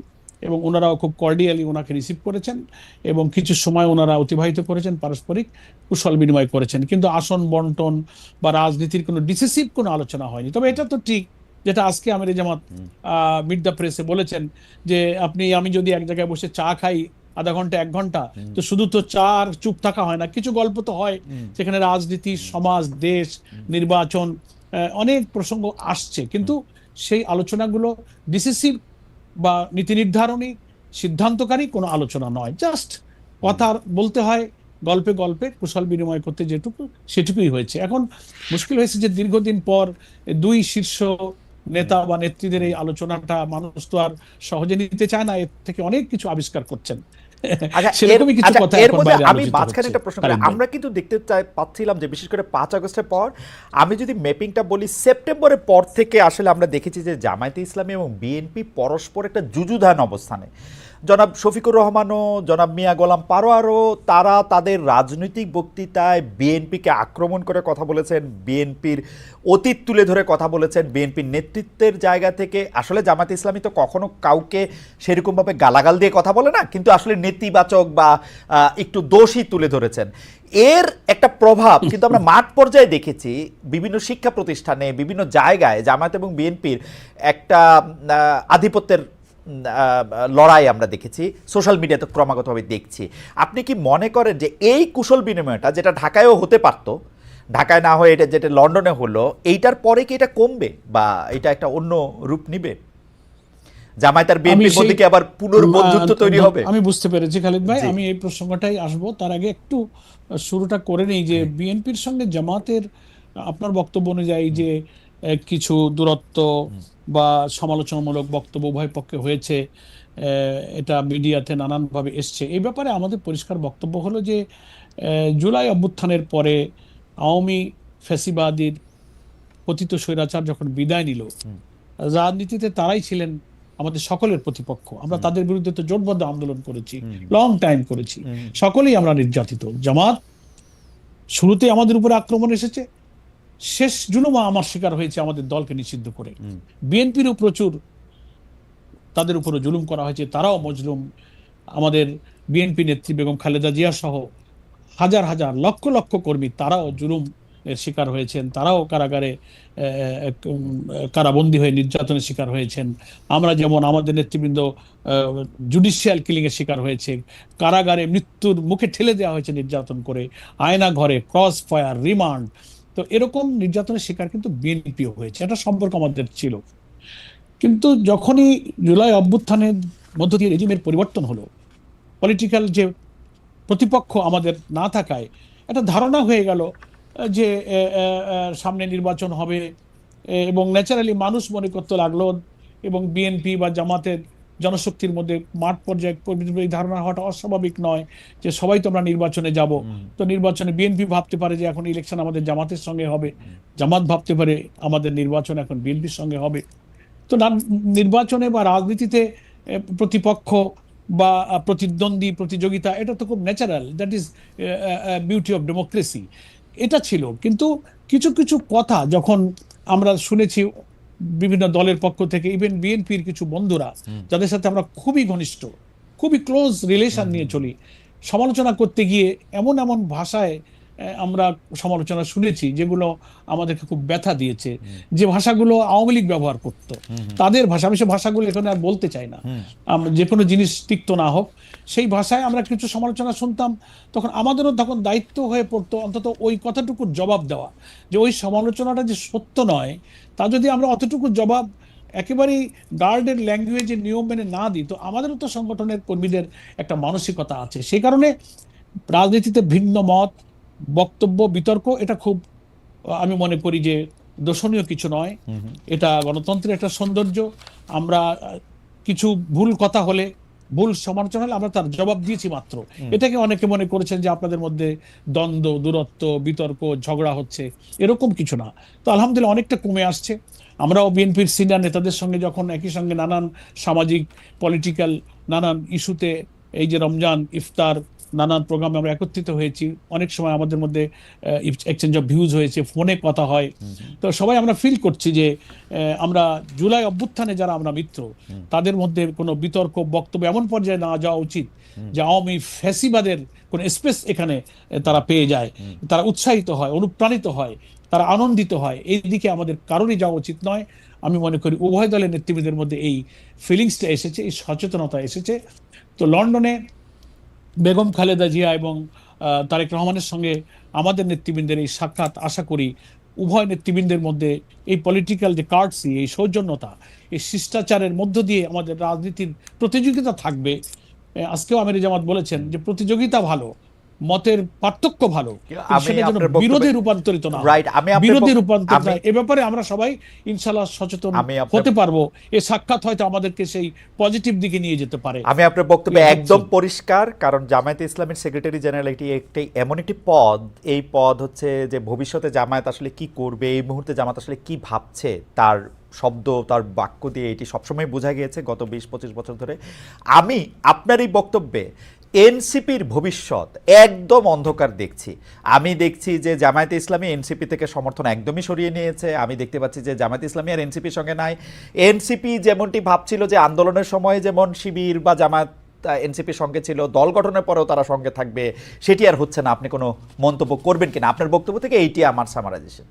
এবং ওনারাও খুব কর্ডিয়ালি ওনাকে রিসিভ করেছেন, এবং কিছু সময় ওনারা অতিবাহিত করেছেন, পারস্পরিক কুশল বিনিময় করেছেন। কিন্তু আসন বন্টন বা রাজনীতির কোনো ডিসিসিভ কোনো আলোচনা হয়নি। তবে এটা তো ঠিক, যেটা আজকে আমির জামাত মিড দ্য প্রেসে বলেছেন, যে আমি যদি এক জায়গায় বসে চা খাই আধা ঘন্টা 1 ঘন্টা, তো শুধু তো চা আর চুপ থাকা হয় না, কিছু গল্প তো হয় সেখানে, রাজনীতি, সমাজ, দেশ, নির্বাচন, অনেক প্রসঙ্গ আসছে। কিন্তু সেই আলোচনাগুলো ডিসিসিভ বা নীতি নির্ধারণী, সিদ্ধান্তকারী কোনো আলোচনা নয়, জাস্ট কথা বলতে হয়, গল্পে গল্পে কুশল বিনিময় করতে যেটুকু সেটুকুই হয়েছে। এখন মুশকিল হয়েছে যে দীর্ঘদিন পর দুই শীর্ষ নেতা বা নেত্রীদের এই আলোচনাটা মানুষ তো আর সহজে নিতে চায় না, এর থেকে অনেক কিছু আবিষ্কার করছেন। সেরকমই কিছু কথা এর এখন মধ্যে বাইরে আমি আলোচিত মাঝখানে হচ্ছে। একটা প্রশ্ন করি, আমরা কিন্তু দেখতে পাচ্ছিলাম যে বিশেষ করে 5 আগস্টের পর, আমি যদি ম্যাপিংটা বলি, সেপ্টেম্বরের পর থেকে আসলে আমরা দেখেছি যে জামায়াতে ইসলামী এবং বিএনপি পরস্পর একটা যুযুধান অবস্থানে। জনাব শফিকুর রহমানও, জনাব মিয়া গোলাম পারোয়ারও, তারা তাদের রাজনৈতিক বক্তৃতায় বিএনপিকে আক্রমণ করে কথা বলেছেন, বিএনপির অতীত তুলে ধরে কথা বলেছেন, বিএনপির নেতৃত্বের জায়গা থেকে। আসলে জামায়াতে ইসলামী তো কখনো কাউকে সেরকমভাবে গালাগাল দিয়ে কথা বলে না, কিন্তু আসলে নেতিবাচক বা একটু দোষই তুলে ধরেছেন। এর একটা প্রভাব কিন্তু আমরা মাঠ পর্যায়ে দেখেছি, বিভিন্ন শিক্ষা প্রতিষ্ঠানে, বিভিন্ন জায়গায় জামায়াত এবং বিএনপির একটা আধিপত্যের লড়াই আমরা দেখেছি, সোশ্যাল মিডিয়াতে ক্রমাগতভাবে দেখছি। আপনি কি মনে করেন যে এই কুশল বিনিময়টা, যেটা ঢাকায়ও হতে পারত, ঢাকায় না হয়ে এটা যেটা লন্ডনে হলো, এইটার পরে কি এটা কমবে বা এটা একটা অন্য রূপ নিবে? জামায়াত আর বিএনপির মধ্যে কি আবার পুনর্বন্ধুত্ব তৈরি হবে? আমি বুঝতে পেরেছি খালিদ ভাই, আমি এই প্রসঙ্গটাই আসবো। তার আগে একটু শুরুটা করে নেই যে বিএনপির সঙ্গে জামাতের আপনার বক্তব্য অনুযায়ী যে কিছু দূরত্ব বা সমালোচনামূলক বক্তব্য উভয় পক্ষে হয়েছে, এটা মিডিয়াতে নানানভাবে এসছে। এই ব্যাপারে আমাদের পরিষ্কার বক্তব্য হলো যে জুলাই অভ্যুত্থানের পরে আওয়ামী ফ্যাসিবাদীর পতিত স্বৈরাচার যখন বিদায় নিল, রাজনীতিতে তারাই ছিলেন আমাদের সকলের প্রতিপক্ষ। আমরা তাদের বিরুদ্ধে তো জোটবদ্ধ আন্দোলন করেছি, লং টাইম করেছি, সকলেই আমরা নির্যাতিত। জামাত শুরুতে আমাদের উপরে আক্রমণ এসেছে, শেষ জুলুমা আমার শিকার হয়েছে আমাদের দলকে নিষিদ্ধ করে। বিএনপিরও প্রচুর তাদের উপরে জুলুম করা হয়েছে, তারাও মজলুম। আমাদের বিএনপি নেত্রী বেগম খালেদা জিয়া সহ হাজার হাজার লক্ষ লক্ষ কর্মী তারাও জুলুম এর শিকার হয়েছেন, তারাও কারাগারে কারাবন্দী হয়ে নির্যাতনের শিকার হয়েছেন। আমরা যেমন আমাদের নেতৃবৃন্দ জুডিশিয়াল কিলিং এর শিকার হয়েছে, কারাগারে মৃত্যুর মুখে ঠেলে দেওয়া হয়েছে নির্যাতন করে, আয়না ঘরে, ক্রস ফায়ার, রিমান্ড। তো এরকম নির্যাতনের শিকার কিন্তু বিএনপিও হয়েছে, এটা সম্পর্ক আমাদের ছিল। কিন্তু যখনই জুলাই অভ্যুত্থানের মধ্য দিয়ে রেজিমের পরিবর্তন হলো, পলিটিক্যাল যে প্রতিপক্ষ আমাদের না থাকায় একটা ধারণা হয়ে গেল যে সামনে নির্বাচন হবে, এবং ন্যাচারালি মানুষ মনে করতে লাগলো, এবং বিএনপি বা জামাতের জনশক্তির মধ্যে মাঠ পর্যায়ে এই ধারণা হওয়াটা অস্বাভাবিক নয় যে সবাই তো আমরা নির্বাচনে যাব। তো নির্বাচনে বিএনপি ভাবতে পারে যে এখন ইলেকশন আমাদের জামাতের সঙ্গে হবে, জামাত ভাবতে পারে আমাদের নির্বাচন এখন বিএনপির সঙ্গে হবে। তো নির্বাচনে বা রাজনীতিতে প্রতিপক্ষ বা প্রতিদ্বন্দ্বী, প্রতিযোগিতা, এটা তো খুব natural, that is beauty of democracy. এটা ছিল। কিন্তু কিছু কিছু কথা যখন আমরা শুনেছি বিভিন্ন দলের পক্ষ থেকে, ইভেন বিএনপির কিছু বন্ধুরা যাদের সাথে আমরা খুবই ঘনিষ্ঠ, খুবই ক্লোজ রিলেশন নিয়ে চলি, সমালোচনা করতে গিয়ে এমন এমন ভাষায় আমরা সমালোচনা শুনেছি যেগুলো আমাদেরকে খুব ব্যথা দিয়েছে, যে ভাষাগুলো আওয়ামী লীগ ব্যবহার করতো, তাদের ভাষা, আমি সে ভাষাগুলো এখানে আর বলতে চাই না, যে কোনো জিনিস তিক্ত না হোক, সেই ভাষায় আমরা কিছু সমালোচনা শুনতাম। তখন আমাদেরও তখন দায়িত্ব হয়ে পড়তো অন্তত ওই কথাটুকুর জবাব দেওয়া, যে ওই সমালোচনাটা যে সত্য নয়, তা যদি আমরা অতটুকু জবাব একেবারেই গার্ডের ল্যাঙ্গুয়েজের নিয়ম মেনে না দিই, তো আমাদেরও তো সংগঠনের কর্মীদের একটা মানসিকতা আছে। সেই কারণে রাজনীতিতে ভিন্ন মত, বক্তব্য, বিতর্ক, এটা খুব, আমি মনে করি যে দোষণীয় কিছু নয়। এটা গণতন্ত্রের একটা সৌন্দর্য। আমরা কিছু ভুল কথা হলে, ভুল সমালোচনা হলে আমরা তার জবাব দিয়েছি মাত্র। এটাকে অনেকে মনে করেছেন যে আপনাদের মধ্যে দ্বন্দ্ব, দূরত্ব, বিতর্ক, ঝগড়া হচ্ছে, এরকম কিছু না। তো আলহামদুলিল্লাহ অনেকটা কমে আসছে। আমরাও বিএনপির সিনিয়র নেতাদের সঙ্গে যখন একই সঙ্গে নানান সামাজিক, পলিটিক্যাল নানান ইস্যুতে, এই যে রমজান, ইফতার, নানান প্রোগ্রামে আমরা একত্রিত হয়েছি, অনেক সময় আমাদের মধ্যে এক্সচেঞ্জ অফ ভিউজ হয়েছে, ফোনে কথা হয়। তো সবাই আমরা ফিল করছি যে আমরা জুলাই অভ্যুত্থানে যারা আমরা মিত্র, তাদের মধ্যে কোনো বিতর্ক, বক্তব্য এমন পর্যায়ে না যাওয়া উচিত যে আওয়ামী ফ্যাসিবাদের কোনো স্পেস এখানে তারা পেয়ে যায়, তারা উৎসাহিত হয়, অনুপ্রাণিত হয়, তারা আনন্দিত হয়। এই দিকে আমাদের কারোরই যাওয়া উচিত নয়। আমি মনে করি উভয় দলের নেতৃবৃন্দের মধ্যে এই ফিলিংসটা এসেছে, এই সচেতনতা এসেছে। তো লন্ডনে বেগম খালেদা জিয়া এবং তারেক রহমানের সঙ্গে আমাদের নেতৃবৃন্দের এই সাক্ষাৎ, আশা করি উভয় নেতৃবৃন্দের মধ্যে এই পলিটিক্যাল যে কার্ডসি, এই সৌজন্যতা, এই শিষ্টাচারের মধ্য দিয়ে আমাদের রাজনীতির প্রতিযোগিতা থাকবে। আজকেও আমির জামাত বলেছেন যে প্রতিযোগিতা ভালো, মতের পার্থক্য ভালো, আমি সেটা যেন আপনার বক্তব্যে বিরোধে রূপান্তরিত না হয়। রাইট, আমি আপনার বিরোধে রূপান্তরিত হয়, এ ব্যাপারে আমরা সবাই ইনশাল্লাহ সচেতন হতে পারবো। এই সাক্ষাৎ হয়তো আমাদেরকে সেই পজিটিভ দিকে নিয়ে যেতে পারে। আমি আপনার বক্তব্যে একদম পরিষ্কার, কারণ জামায়াতে ইসলামের সেক্রেটারি জেনারেল একটি এমন একটি পদ, এই পদ হচ্ছে যে ভবিষ্যতে জামায়াত আসলে কি করবে, এই মুহূর্তে জামায়াত আসলে কি ভাবছে, তার শব্দ, তার বাক্য দিয়ে এটি সবসময় বোঝা গিয়েছে গত 20-25 বছর ধরে। আমি আপনার এই বক্তব্যে এনসিপির ভবিষ্যৎ একদম অন্ধকার দেখছি। আমি দেখছি যে জামায়াতে ইসলামী এনসিপি থেকে সমর্থন একদমই সরিয়ে নিয়েছে। আমি দেখতে পাচ্ছি যে জামায়াতে ইসলামী আর এনসিপির সঙ্গে নাই। এনসিপি যেমনটি ভাবছিল যে আন্দোলনের সময় যেমন শিবির বা জামায়াত এনসিপির সঙ্গে ছিল, দল গঠনের পরেও তারা সঙ্গে থাকবে, সেটি আর হচ্ছে না। আপনি কোনো মন্তব্য করবেন কিনা? আপনার বক্তব্য থেকে এইটি আমার সামারাইজেশন।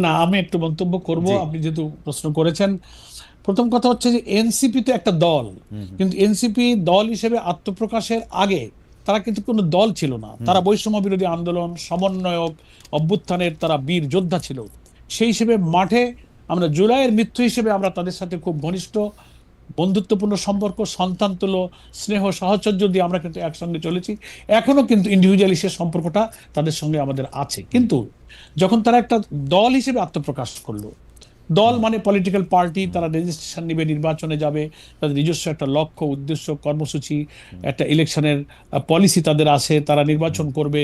না, আমি একটু মন্তব্য করব, আপনি যেহেতু প্রশ্ন করেছেন। প্রথম কথা হচ্ছে যে এনসিপি তো একটা দল, কিন্তু এনসিপি দল হিসেবে আত্মপ্রকাশের আগে তারা কিন্তু কোনো দল ছিল না। তারা বৈষম্য বিরোধী আন্দোলন, সমন্বয়ক, অভ্যুত্থানের তারা বীর যোদ্ধা ছিল। সেই হিসেবে মাঠে আমরা জুলাইয়ের মৃত্যু হিসেবে আমরা তাদের সাথে খুব ঘনিষ্ঠ বন্ধুত্বপূর্ণ সম্পর্ক, সন্তানতুল্য স্নেহ, সাহচর্য দিয়ে আমরা কিন্তু একসঙ্গে চলেছি। এখনো কিন্তু ইন্ডিভিজুয়ালি সে সম্পর্কটা তাদের সঙ্গে আমাদের আছে। কিন্তু যখন তারা একটা দল হিসেবে আত্মপ্রকাশ করলো, দল মানে পলিটিক্যাল পার্টি, তারা রেজিস্ট্রেশন নিবে, নির্বাচনে যাবে, তাদের নিজস্ব একটা লক্ষ্য, উদ্দেশ্য, কর্মসূচি, একটা ইলেকশনের পলিসি তাদের আছে, তারা নির্বাচন করবে,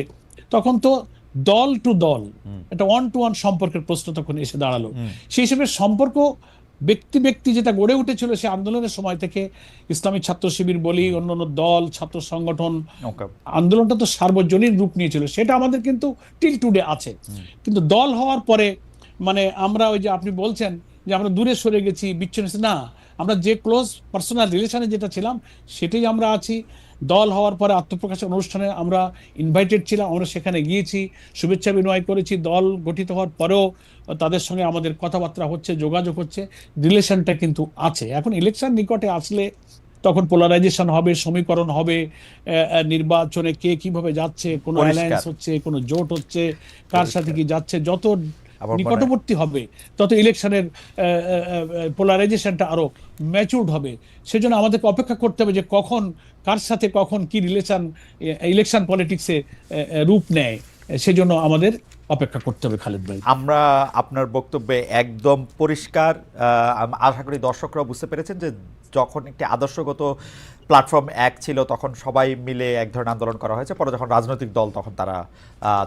তখন তো দল টু দল, একটা ওয়ান টু ওয়ান সম্পর্কের প্রশ্ন তখন এসে দাঁড়ালো। সেই হিসেবে সম্পর্ক ব্যক্তি ব্যক্তি যেটা গড়ে উঠেছিল সে আন্দোলনের সময় থেকে, ইসলামী ছাত্র শিবির বলি, অন্যান্য দল, ছাত্র সংগঠন, আন্দোলনটা তো সার্বজনীন রূপ নিয়েছিল, সেটা আমাদের কিন্তু টিল টুডে আছে। কিন্তু দল হওয়ার পরে মানে আমরা ওই যে আপনি বলছেন যে আমরা দূরে সরে গেছি, বিচ্ছিন্ন, না, আমরা যে ক্লোজ পার্সোনাল রিলেশনে যেটা ছিলাম সেটাই আমরা আছি। দল হওয়ার পরে আত্মপ্রকাশের অনুষ্ঠানে আমরা ইনভাইটেড ছিলাম, আমরা সেখানে গিয়েছি, শুভেচ্ছা বিনিময় করেছি। দল গঠিত হওয়ার পরেও তাদের সঙ্গে আমাদের কথাবার্তা হচ্ছে, যোগাযোগ হচ্ছে, রিলেশনটা কিন্তু আছে। এখন ইলেকশন নিকটে আসলে তখন পোলারাইজেশন হবে, সমীকরণ হবে, নির্বাচনে কে কিভাবে যাচ্ছে, কোনো অ্যালায়েন্স হচ্ছে, কোনো জোট হচ্ছে, কার সাথে কি যাচ্ছে, যত নিকটবর্তী হবে তত ইলেকশনের পোলারাইজেশনটা আরো ম্যাচুরড হবে। সেজন্য আমাদেরকে অপেক্ষা করতে হবে যে কখন, কার সাথে কখন কি রিলেশন ইলেকশন পলিটিক্সে রূপ নেয়, সেজন্য আমাদের অপেক্ষা করতে হবে। খালেদ ভাই, আমরা আপনার বক্তব্যে একদম পরিষ্কার, আশা করি দর্শকরা বুঝতে পেরেছেন যে যখন একটি আদর্শগত প্ল্যাটফর্ম এক ছিল তখন সবাই মিলে এক ধরনের আন্দোলন করা হয়েছে, পরে যখন রাজনৈতিক দল তখন তারা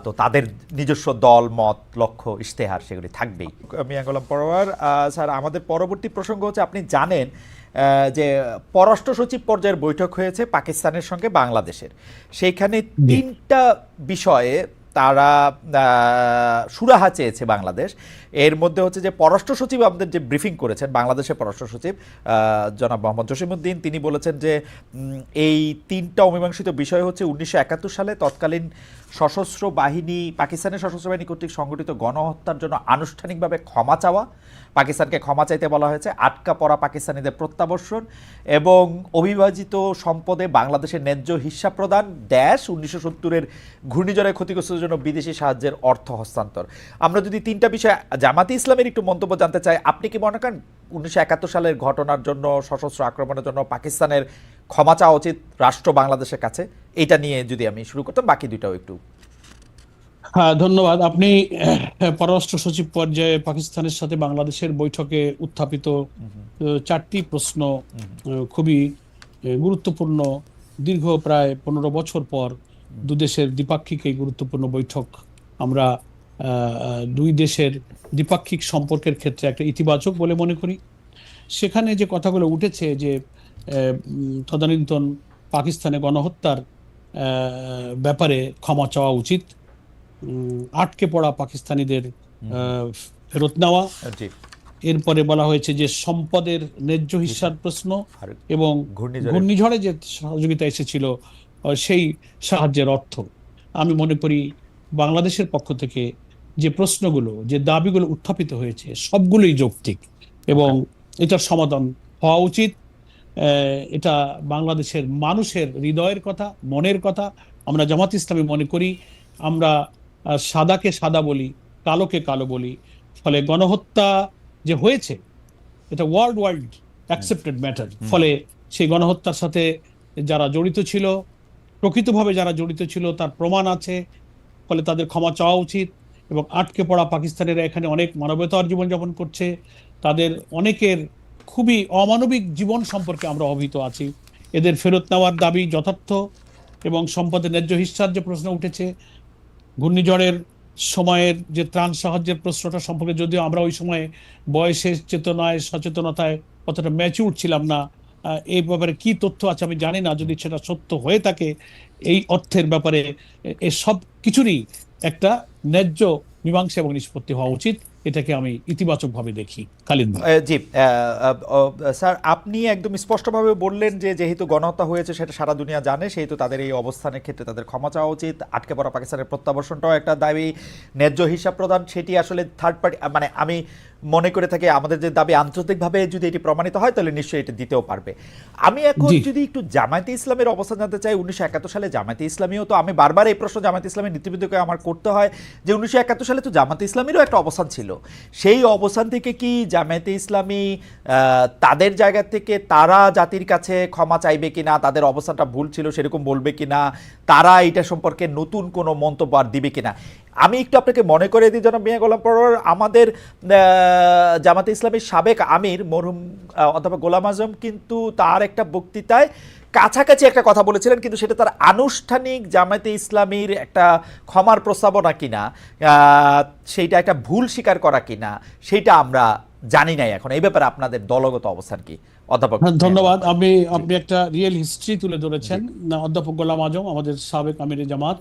তো তাদের নিজস্ব দল, মত, লক্ষ্য, ইশতেহার সেগুলি থাকবেই। আমি গোলাম পরোয়ার স্যার, আমাদের পরবর্তী প্রসঙ্গ হচ্ছে, আপনি জানেন যে পররাষ্ট্র সচিব পর্যায়ের বৈঠক হয়েছে পাকিস্তানের সঙ্গে বাংলাদেশের। সেইখানে 3টা বিষয়ে তারা সুরাহা চেয়েছে বাংলাদেশ। এর মধ্যে হচ্ছে যে পররাষ্ট্র সচিব আমাদের যে ব্রিফিং করেছেন, বাংলাদেশের পররাষ্ট্র সচিব জনাব মোহাম্মদ জসিমউদ্দিন, তিনি বলেছেন যে এই তিনটা অমীমাংসিত বিষয় হচ্ছে 1971 সালে তৎকালীন সশস্ত্র বাহিনী, পাকিস্তানের সশস্ত্র বাহিনী কর্তৃক সংগঠিত গণহত্যার জন্য আনুষ্ঠানিকভাবে ক্ষমা চাওয়া, পাকিস্তানকে ক্ষমা চাইতে বলা হয়েছে, আটকা পড়া পাকিস্তানিদের প্রত্যাবর্ষণ এবং অবিভাজিত সম্পদে বাংলাদেশের ন্যায্য হিস্সা প্রদান, 1970-এর ঘূর্ণিঝড়ে ক্ষতিগ্রস্তের জন্য বিদেশি সাহায্যের অর্থ হস্তান্তর। আমরা যদি তিনটা বিষয় জামাতে ইসলামের একটু মন্তব্য জানতে চাই, আপনি কি মনে করেন 1971 সালের ঘটনার জন্য, সশস্ত্র আক্রমণের জন্য পাকিস্তানের ক্ষমা চাওয়া উচিত রাষ্ট্র বাংলাদেশের কাছে? এটা নিয়ে যদি আমি শুরু করতাম, বাকি দুইটাও একটু। হ্যাঁ, ধন্যবাদ। আপনি পররাষ্ট্র সচিব পর্যায়ে পাকিস্তানের সাথে বাংলাদেশের বৈঠকে উত্থাপিত চারটি প্রশ্ন খুবই গুরুত্বপূর্ণ। দীর্ঘ প্রায় 15 বছর পর দুদেশের দ্বিপাক্ষিক এই গুরুত্বপূর্ণ বৈঠক আমরা দুই দেশের দ্বিপাক্ষিক সম্পর্কের ক্ষেত্রে একটা ইতিবাচক বলে মনে করি। সেখানে যে কথাগুলো উঠেছে যে তদানীন্তন পাকিস্তানে গণহত্যার ব্যাপারে ক্ষমা চাওয়া উচিত, আটকে পড়া পাকিস্তানিদের ফেরত নেওয়া, এরপরে বলা হয়েছে যে সম্পদের ন্যায্য হিস্যার প্রশ্ন এবং ঘূর্ণিঝড়ে যে সহযোগিতা এসেছিল সেই সাহায্যের অর্থ। আমি মনে করি বাংলাদেশের পক্ষ থেকে যে প্রশ্নগুলো, যে দাবিগুলো উত্থাপিত হয়েছে সবগুলোই যৌক্তিক এবং এটার সমাধান হওয়া উচিত। এটা বাংলাদেশের মানুষের হৃদয়ের কথা, মনের কথা। আমরা জামাত ইসলামী মনে করি আমরা সাদাকে সাদা বলি, কালোকে কালো বলি। ফলে গণহত্যা যে হয়েছে এটা ওয়ার্ল্ড অ্যাকসেপ্টেড ম্যাটার। ফলে সেই গণহত্যার সাথে যারা জড়িত ছিল, প্রকৃতভাবে যারা জড়িত ছিল তার প্রমাণ আছে, ফলে তাদের ক্ষমা চাওয়া উচিত। এবং আটকে পড়া পাকিস্তানিরা এখানে অনেক মানবতার জীবনযাপন করছে, তাদের অনেকের খুবই অমানবিক জীবন সম্পর্কে আমরা অবহিত আছি। এদের ফেরত নেওয়ার দাবি যথার্থ এবং সম্পদের ন্যায্য হিস্যার যে প্রশ্ন উঠেছে, ঘূর্ণিঝড়ের সময়ের যে ত্রাণ সাহায্যের প্রশ্নটা সম্পর্কে যদিও আমরা ওই সময় বয়সের চেতনায়, সচেতনতায় অতটা ম্যাচিউর ছিলাম না, এই ব্যাপারে কি তথ্য আছে আমি জানি না। যদি সেটা সত্য হয়ে থাকে এই অর্থের ব্যাপারে সব কিছুরই একটা ন্যায্য মীমাংসা এবং নিষ্পত্তি হওয়া উচিত। এটাকে আমি ইতিবাচকভাবে দেখি। খালিদ ভাই। জি স্যার, আপনি একদম স্পষ্টভাবে বললেন যে যেহেতু গণহত্যা হয়েছে সেটা সারা দুনিয়া জানে, সেহেতু তাদের এই অবস্থানের ক্ষেত্রে তাদের ক্ষমা চাওয়া উচিত, আটকে পড়া পাকিস্তানের প্রত্যাবর্ষণটাও একটা দাবি, ন্যায্য হিসাব প্রদান সেটি আসলে থার্ড পার্টি, মানে আমি মনে করে থাকি আমাদের যে দাবি আন্তর্জাতিকভাবে যদি এটি প্রমাণিত হয় তাহলে নিশ্চয়ই এটি দিতেও পারবে। আমি এখন যদি একটু জামায়াতে ইসলামের অবস্থান জানতে চাই, 1971 সালে জামায়াতে ইসলামীও তো, আমি বারবার এই প্রশ্ন জামায়াতে ইসলামের নীতিবিদকে আমার করতে হয় যে 1971 সালে তো জামায়াতে ইসলামীরও একটা অবস্থান ছিল। সেই অবস্থান থেকে কি জামায়াতে ইসলামী তাদের জায়গা থেকে তারা জাতির কাছে ক্ষমা চাইবে কিনা, তাদের অবস্থানটা ভুল ছিল সেরকম বলবে কিনা, তারা এটা সম্পর্কে নতুন কোনো মন্তব্য আর দিবে কিনা? আমি একটু আপনাকে মনে করে দিই, জনাব মিয়া গোলাম পরোয়ার, আমাদের জামাতে ইসলামীর সাবেক আমির মরহুম অথবা গোলাম আজম কিন্তু তার একটা বক্তৃতায় কাছাকাছি একটা কথা বলেছিলেন, কিন্তু সেটা তার আনুষ্ঠানিক জামায়াতে ইসলামীর একটা ক্ষমার প্রস্তাবনা কিনা, সেইটা একটা ভুল স্বীকার করা কিনা, সেইটা আমরা জানি নাই এখন। এই ব্যাপারে আপনাদের দলগত অবস্থান কি অধ্যাপক? ধন্যবাদ। আপনি একটা রিয়েল হিস্ট্রি তুলে ধরেছেন। অধ্যাপক গোলাম আজম আমাদের সাবেক আমিরে জামাত,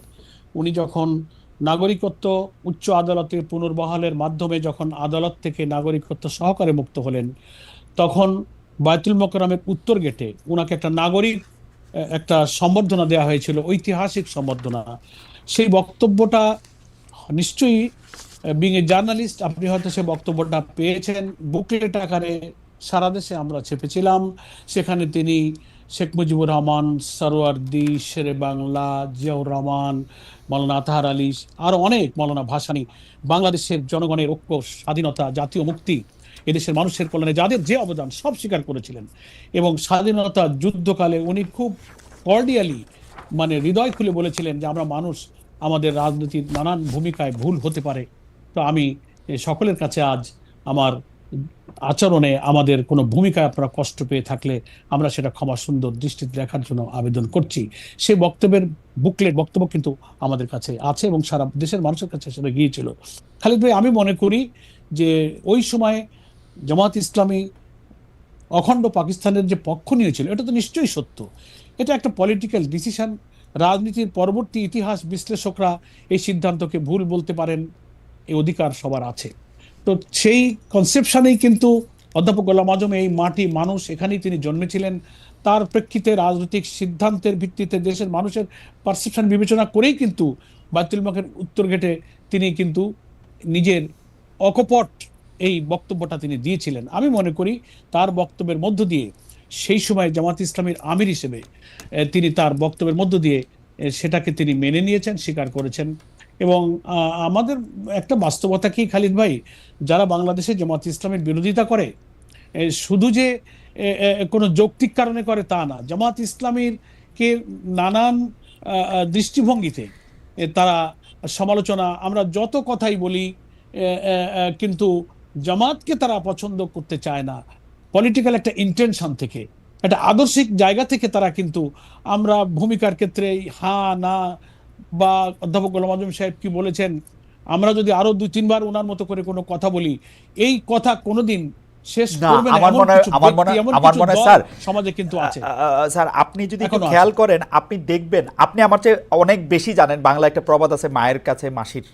উনি যখন নাগরিকত্ব উচ্চ আদালতে পুনর্বহালের মাধ্যমে যখন আদালত থেকে নাগরিকত্ব সহকারে মুক্ত হলেন, তখন বায়তুল মোকাররমের উত্তর গেটে ওনাকে একটা নাগরিক একটা সম্বর্ধনা দেওয়া হয়েছিল, ঐতিহাসিক সম্বর্ধনা। সেই বক্তব্যটা নিশ্চয়ই বিং এ জার্নালিস্ট আপনি হয়তো সে বক্তব্যটা পেয়েছেন, বুকলেট আকারে সারা দেশে আমরা ছেপেছিলাম। সেখানে তিনি শেখ মুজিবুর রহমান, সরওয়ার্দী, শেরে বাংলা, জিয়াউর রহমান, মাওলানা আতাহার আলী, আরো অনেক, মাওলানা ভাসানী, বাংলাদেশের জনগণের ঐক্য, স্বাধীনতা, জাতীয় মুক্তি, এদেশের মানুষের কল্যাণে যাদের যে অবদান সব স্বীকার করেছিলেন। এবং স্বাধীনতা যুদ্ধকালে উনি খুব কর্ডিয়ালি, মানে হৃদয় খুলে বলেছিলেন যে আমরা মানুষ, আমাদের রাজনীতির নানান ভূমিকায় ভুল হতে পারে। তো আমি সকলের কাছে আজ আমার আচরণে আমাদের কোনো ভূমিকায় আপনারা কষ্ট পেয়ে থাকলে আমরা সেটা ক্ষমা সুন্দর দৃষ্টিতে দেখার জন্য আবেদন করছি। সেই বক্তব্যের বক্তব্য কিন্তু আমাদের কাছে আছে এবং সারা দেশের মানুষের কাছে সেটা গিয়েছিল। খালিদ ভাই, আমি মনে করি যে ওই সময় জামাত ইসলামী অখণ্ড পাকিস্তানের যে পক্ষ নিয়েছিল এটা তো নিশ্চয়ই সত্য। এটা একটা পলিটিক্যাল ডিসিশন, রাজনীতির পরবর্তী ইতিহাস বিশ্লেষকরা এই সিদ্ধান্তকে ভুল বলতে পারেন, এই অধিকার সবার আছে। তো সেই কনসেপশনেই কিন্তু অধ্যাপক গোলাম আযম, এই মাটি মানুষ, এখানেই তিনি জন্মেছিলেন, তার প্রেক্ষিতে রাজনৈতিক সিদ্ধান্তের ভিত্তিতে দেশের মানুষের পারসেপশন বিবেচনা করেই কিন্তু বায়তুল মুকাররমের উত্তর গেটে তিনি কিন্তু নিজের অকপট এই বক্তব্যটা তিনি দিয়েছিলেন। আমি মনে করি তার বক্তব্যের মধ্য দিয়ে সেই সময় জামাত ইসলামীর আমির হিসেবে তিনি তার বক্তব্যের মধ্য দিয়ে সেটাকে তিনি মেনে নিয়েছেন, স্বীকার করেছেন। এবং আমাদের একটা বাস্তবতা কি খালিদ ভাই, যারা বাংলাদেশে জামাত ইসলামের বিরোধিতা করে শুধু যে কোনো যৌক্তিক কারণে করে তা না, জামাত ইসলামীর কে নানান দৃষ্টিভঙ্গিতে তারা সমালোচনা, আমরা যত কথাই বলি কিন্তু জামাতকে তারা পছন্দ করতে চায় না। পলিটিক্যাল একটা ইন্টেনশন থেকে, একটা আদর্শিক জায়গা থেকে তারা কিন্তু, আমরা ভূমিকার ক্ষেত্রে হ্যাঁ না, বা অধ্যাপক গোলাম আযম সাহেব কি বলেছেন, আমরা যদি আরো 2-3 বার ওনার মতো করে কোনো কথা বলি, এই কথা কোনোদিন শেষ না, করবে না আমার এমন মনে হয় কিছু আমার মনে ব্যক্তি, হয় এমন আমার কিছু মনে হয় দল স্যার, সমাজে কিন্তু আছে। স্যার আপনি যদি একটু এখনো আছে। খেয়াল করেন, আপনি দেখবেন, আপনি আমার চেয়ে অনেক বেশি জানেন। বাংলা একটা প্রবাদ আছে, মায়ের কাছে মাসির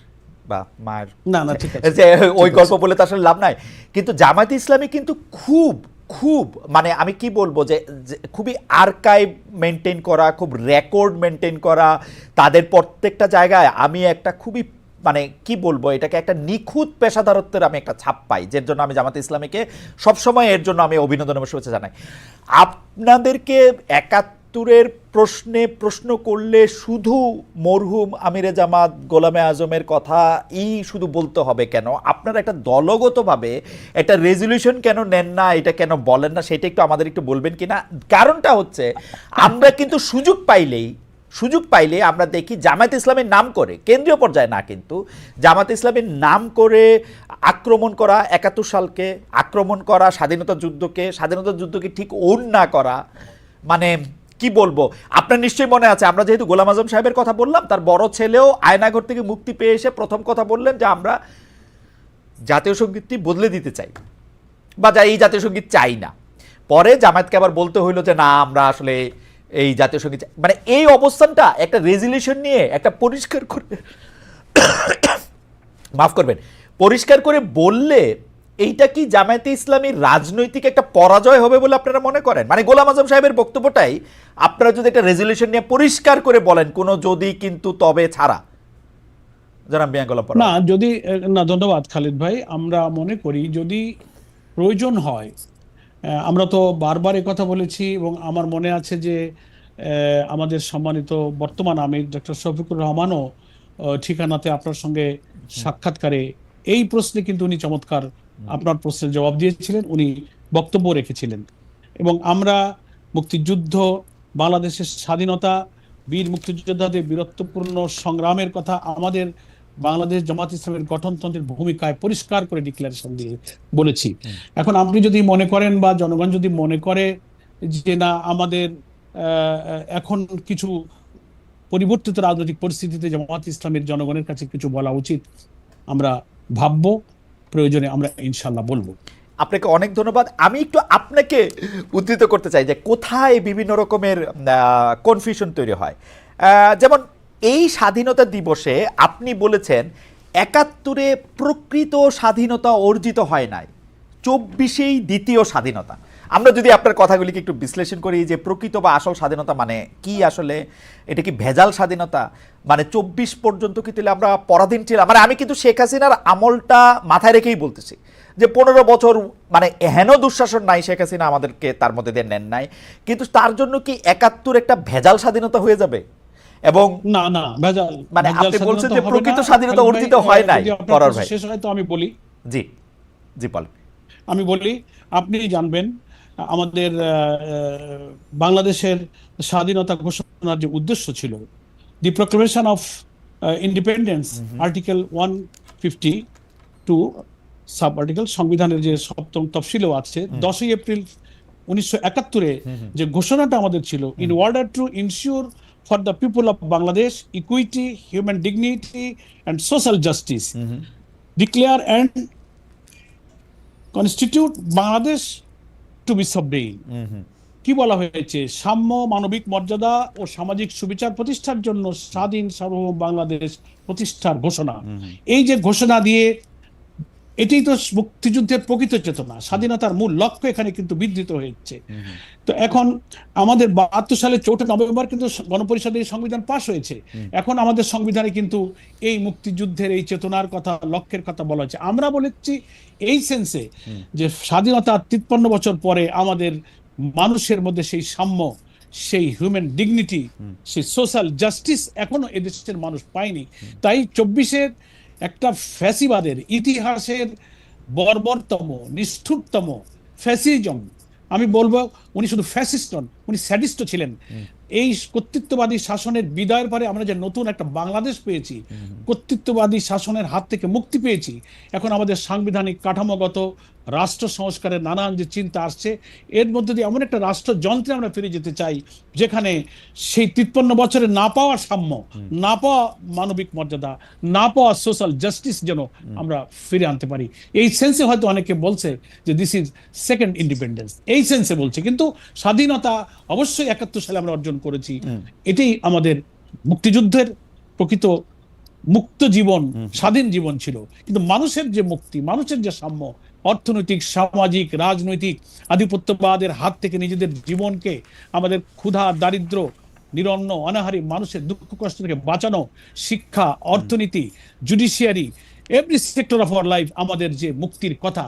বা মায়ের, না না ঠিক আছে, যে ওই গল্প বলে তো আসলে লাভ নাই। কিন্তু জামায়াত ইসলামী কিন্তু খুব খুব মানে আমি কি বলবো যে খুবই আর্কাইভ মেনটেন করা, খুব রেকর্ড মেনটেন করা, তাদের প্রত্যেকটা জায়গায় আমি একটা খুবই মানে কি বলবো, এটাকে একটা নিখুঁত পেশাদারত্বের আমি একটা ছাপ পাই, যার জন্য আমি জামাত ইসলামীকে সবসময় এর জন্য আমি অভিনন্দন এবং শুভেচ্ছা জানাই। আপনাদেরকে 71-এর প্রশ্নে প্রশ্ন করলে শুধু মরহুম আমিরে জামাত গোলামে আজমের কথা শুধু বলতে হবে কেন? আপনারা একটা দলগতভাবে একটা রেজলিউশন কেন নেন না, এটা কেন বলেন না, সেটা একটু আমাদের একটু বলবেন কিনা? কারণটা হচ্ছে আমরা কিন্তু সুযোগ পাইলে আমরা দেখি জামায়াত ইসলামের নাম করে, কেন্দ্রীয় পর্যায়ে না, কিন্তু জামায়াত ইসলামের নাম করে আক্রমণ করা, 71 সালকে আক্রমণ করা, স্বাধীনতা যুদ্ধকে ঠিক ওন না করা, মানে কি বলবো। আপনার নিশ্চয়ই মনে আছে, আমরা যেহেতু গোলাম আজম সাহেবের কথা বললাম, তার বড় ছেলেও আয়নাঘর থেকে মুক্তি পেয়ে এসে প্রথম কথা বললেন যে আমরা জাতীয় সঙ্গীতটি বদলে দিতে চাই, বা এই জাতীয় সঙ্গীত চাই না। পরে জামায়াতকে আবার বলতে হইলো যে না, আমরা আসলে এই জাতীয় সঙ্গীত, মানে এই অবস্থানটা একটা রেজলিউশন নিয়ে একটা পরিষ্কার করে মাফ করবেন, পরিষ্কার করে বললে এইটা কি জামায়াতে ইসলামীর রাজনৈতিক একটা পরাজয় হবে বলে আপনারা মনে করেন? মানে গোলাম আজম সাহেবের বক্তব্যটাই আপনারা যদি একটা রেজলিউশন নিয়ে পরিষ্কার করে বলেন, কোনো যদি কিন্তু তবে ছাড়া, জানাব মিয়া গোলাম পরোয়ার। না যদি না, ধন্যবাদ খালিদ ভাই। আমরা মনে করি যদি প্রয়োজন হয়, আমরা তো বারবার কথা বলেছি, এবং আমার মনে আছে যে আমাদের সম্মানিত বর্তমান আমির ডক্টর শফিকুর রহমানও ঠিকানাতে আপনার সঙ্গে সাক্ষাৎকারে এই প্রশ্নে কিন্তু উনি চমৎকার আপনার প্রশ্নের জবাব দিয়েছিলেন, উনি বক্তব্য রেখেছিলেন। এবং আমরা মুক্তিযুদ্ধ, বাংলাদেশের স্বাধীনতা, বীর মুক্তিযোদ্ধাদের বীরত্বপূর্ণ সংগ্রামের কথা আমাদের বাংলাদেশ জামাত ইসলামের গঠনতন্ত্রের ভূমিকায় পরিষ্কার করে ডিক্লারেশন দিয়ে বলেছি। এখন আপনি যদি মনে করেন, বা জনগণ যদি মনে করে যে না, আমাদের এখন কিছু পরিবর্তিত রাজনৈতিক পরিস্থিতিতে জামাত ইসলামের জনগণের কাছে কিছু বলা উচিত, আমরা ভাববো, প্রয়োজনে আমরা ইনশাল্লাহ বলবো। আপনাকে অনেক ধন্যবাদ। আমি একটু আপনাকে উদ্ধৃত করতে চাই যে কোথায় বিভিন্ন রকমের কনফিউশন তৈরি হয়। যেমন এই স্বাধীনতা দিবসে আপনি বলেছেন 71-এ প্রকৃত স্বাধীনতা অর্জিত হয় নাই, 24-এই দ্বিতীয় স্বাধীনতা। আমরা যদি আপনার কথাগুলিকে একটু বিশ্লেষণ করি যে প্রকৃত বা আসল স্বাধীনতা মানে কি, আসলে এটা কি ভেজাল স্বাধীনতা? মানে 24 পর্যন্ত কি তাহলে আমরা পরাধীন ছিলাম? মানে আমি কিন্তু শেখ হাসিনার আমলটা মাথায় রেখেই বলতেছি যে 15 বছর মানে হেন দুঃশাসন নাই, শেখ হাসিনা আমাদেরকে তার মধ্যে দিয়ে নেন নাই, কিন্তু তার জন্য কি 71 একটা ভেজাল স্বাধীনতা হয়ে যাবে? এবং না না, ভেজাল মানে আপনি বলছেন যে প্রকৃত স্বাধীনতা অর্জিত হয় নাই। পরার ভাই শেষ হয় তো আমি বলি, জি জি বলেন। আমি বলি, আপনি জানবেন আমাদের বাংলাদেশের স্বাধীনতা ঘোষণার যে উদ্দেশ্য ছিল, the proclamation of independence, article 152 sub article, সংবিধানের যে 7ম তফসিলও আছে, 10ই এপ্রিল 1971-এ যে ঘোষণাটা আমাদের ছিল, in order to ensure for the people of Bangladesh equity, human dignity and social justice, declare and constitute Bangladesh to be sovereign. কি বলা হয়েছে, সাম্য, মানবিক মর্যাদা ও সামাজিক সুবিচার প্রতিষ্ঠার জন্য স্বাধীন সার্বভৌম বাংলাদেশ প্রতিষ্ঠার ঘোষণা। এই যে ঘোষণা দিয়ে, এটাই তো মুক্তিযুদ্ধের প্রকৃত চেতনা, স্বাধীনতার মূল লক্ষ্য এখানে কিন্তু বিধৃত হয়েছে। তো এখন আমাদের 72 সালে 4 নভেম্বর কিন্তু গণপরিষদে এই সংবিধান পাশ হয়েছে। এখন আমাদের সংবিধানে কিন্তু এই মুক্তিযুদ্ধের এই চেতনার কথা, লক্ষ্যের কথা বলা হয়েছে। আমরা বলেছি এই সেন্সে যে স্বাধীনতার 53 বছর পরে আমাদের মানুষের মধ্যে সেই সাম্য, সেই হিউম্যান ডিগনিটি, সেই সোশ্যাল জাস্টিস এখনো এদেশের মানুষ পায়নি। তাই 24-এর একটা ফ্যাসিবাদের ইতিহাসের বর্বরতম, নিষ্ঠুরতম ফ্যাসিজম, আমি বলবো উনি শুধু ফ্যাসিস্ট নন, উনি স্যাডিস্টও ছিলেন। এই কর্তৃত্ববাদী শাসনের বিদায়ের পরে আমরা যে নতুন একটা বাংলাদেশ পেয়েছি, কর্তৃত্ববাদী শাসনের হাত থেকে মুক্তি পেয়েছি, এখন আমাদের সাংবিধানিক কাঠামোগত রাষ্ট্র সংস্কারের নানান যে চিন্তা আসছে, এর মধ্যে দিয়ে এমন একটা রাষ্ট্রযন্ত্রে আমরা ফিরে যেতে চাই যেখানে সেই 53 বছরে না পাওয়া সাম্য, না পাওয়া মানবিক মর্যাদা, না পাওয়া সোশ্যাল জাস্টিস যেন আমরা ফিরে আনতে পারি। এই সেন্সে হয়তো অনেকে বলছে যে দিস ইজ সেকেন্ড ইন্ডিপেন্ডেন্স, এই সেন্সে বলছে, কিন্তু স্বাধীনতা অবশ্যই 71 সালে আমরা অর্জন করেছি। এটাই আমাদের মুক্তিযুদ্ধের প্রকৃত মুক্ত জীবন, স্বাধীন জীবন ছিল। কিন্তু মানুষের যে মুক্তি, মানুষের যে সাম্য, অর্থনৈতিক, সামাজিক, রাজনৈতিক আধিপত্যবাদের হাত থেকে নিজেদের জীবনকে, আমাদের ক্ষুধা, দারিদ্র, নিরন্ন, অনাহারী মানুষের দুঃখ কষ্ট থেকে বাঁচানো, শিক্ষা, অর্থনীতি, judiciary, every sector of our life, আমাদের যে মুক্তির কথা,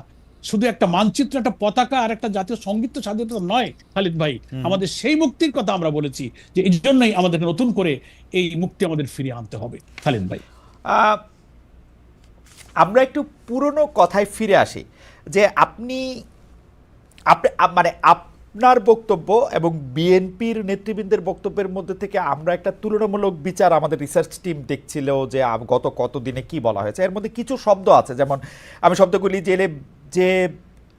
শুধু একটা মানচিত্র, একটা পতাকা আর একটা জাতীয় সঙ্গীত তো স্বাধীনতা নয় খালিদ ভাই, আমাদের সেই মুক্তির কথা আমরা বলেছি যে এই জন্যই আমাদের নতুন করে এই মুক্তি আমাদের ফিরিয়ে আনতে হবে। খালিদ ভাই, আমরা একটু পুরনো কথায় ফিরে আসি যে আপনি মানে আপনার বক্তব্য এবং বিএনপির নেতৃবৃন্দের বক্তব্যের মধ্যে থেকে আমরা একটা তুলনামূলক বিচার আমাদের রিসার্চ টিম দেখছিল যে গত কতদিনে কি বলা হয়েছে। এর মধ্যে কিছু শব্দ আছে, যেমন আমি শব্দগুলি যে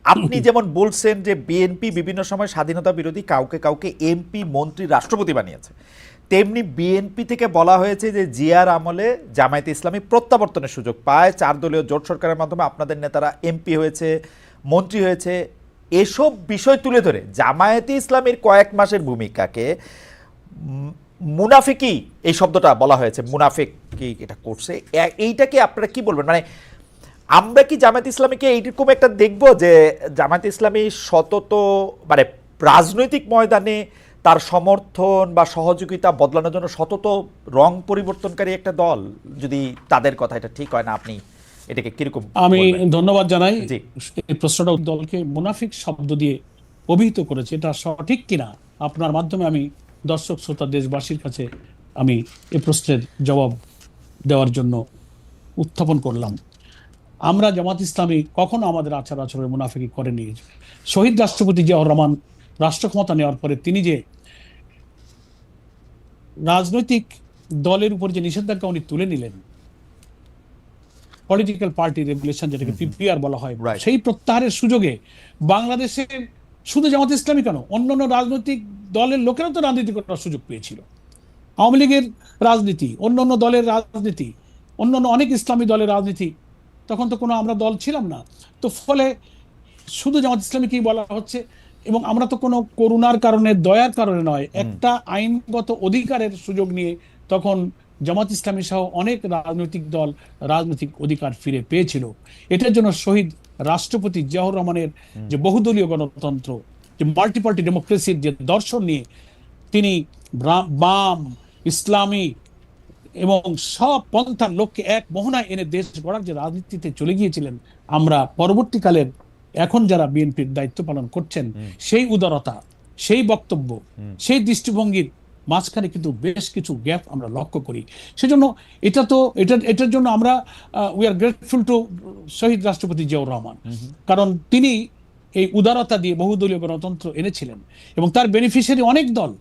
আপনি যেমন বলছেন যে বিএনপি বিভিন্ন সময় স্বাধীনতা বিরোধী কাউকে কাউকে এমপি, মন্ত্রী, রাষ্ট্রপতি বানিয়েছে, তেমনি বিএনপি থেকে বলা হয়েছে যে জিয়ার আমলে জামায়াতে ইসলামী প্রত্যাবর্তনের সুযোগ পায়, 4 দলীয় জোট সরকারের মাধ্যমে আপনাদের নেতারা এমপি হয়েছে, মন্ত্রী হয়েছে। এসব বিষয় তুলে ধরে জামায়াতে ইসলামীর কয়েক মাসের ভূমিকাকে মুনাফিকি, এই শব্দটা বলা হয়েছে, মুনাফিকি এটা করছে, এইটাকে আপনারা কি বলবেন? মানে আমরা কি জামায়াতে ইসলামীকে এইরকম একটা দেখব যে জামায়াতে ইসলামী সতত মানে রাজনৈতিক ময়দানে তার সমর্থন বা সহযোগিতা বদলানোর জন্য সতত রং পরিবর্তনকারী একটা দল, যদি তাদের কথা এটা ঠিক হয় না, আপনি এটাকে কিরকম? আমি ধন্যবাদ জানাই। এই প্রশ্নটা দলকে মুনাফিক শব্দ দিয়ে অভিহিত করেছে, এটা সঠিক কিনা আপনার মাধ্যমে আমি দর্শক শ্রোতা দেশবাসীর কাছে আমি এই প্রশ্নের জবাব দেওয়ার জন্য উত্থাপন করলাম। আমরা জামাত ইসলামী কখনো আমাদের আচার আচরণে মুনাফিকি করেনি। শহীদ রাষ্ট্রপতি জিয়াউর রহমান রাষ্ট্র ক্ষমতা নেওয়ার পরে তিনি যে রাজনৈতিক দলের উপর যে নিষেধাজ্ঞা উনি তুলে নিলেন, পলিটিক্যাল পার্টি রেগুলেশন, যেটাকে পিপিআর বলা হয়, সেই প্রত্যাহারের সুযোগে বাংলাদেশে শুধু জামাত ইসলামী কেন, অন্যান্য রাজনৈতিক দলের লোকেরাও তো রাজনীতি করার সুযোগ পেয়েছিল। আওয়ামী লীগের রাজনীতি, অন্যান্য দলের রাজনীতি, অন্যান্য অনেক ইসলামী দলের রাজনীতি, তখন তো কোনো আমরা দল ছিলাম না। তো ফলে শুধু জামাত ইসলামীকেই বলা হচ্ছে, এবং আমরা তো কোনো করুণার কারণে, দয়ার কারণে নয়, একটা আইনগত অধিকারের সুযোগ নিয়ে তখন জামাত ইসলামী সহ অনেক রাজনৈতিক দল রাজনৈতিক অধিকার ফিরে পেয়েছিল। এটার জন্য শহীদ রাষ্ট্রপতি জিয়াউর রহমানের যে বহুদলীয় গণতন্ত্র, যে মাল্টিপার্টি ডেমোক্রেসির যে দর্শন নিয়ে তিনি বাম, ইসলামী এবং সব পন্থার লোককে এক মোহনায় এনে দেশ গড়ার যে রাজনীতিতে চলে গিয়েছিলেন, আমরা পরবর্তীকালের এখন যারা বিএনপির দায়িত্ব পালন করছেন, সেই উদারতা, সেই বক্তব্য, সেই দৃষ্টিভঙ্গির মাঝখানে কিন্তু বেশ কিছু গ্যাপ আমরা লক্ষ্য করি। সেজন্য এটার জন্য আমরা উই আর গ্রেটফুল টু শহীদ রাষ্ট্রপতি জিয়াউর রহমান, কারণ তিনি এই উদারতা দিয়ে বহুদলীয় গণতন্ত্র এনেছিলেন এবং তার বেনিফিশিয়ারি অনেক দল।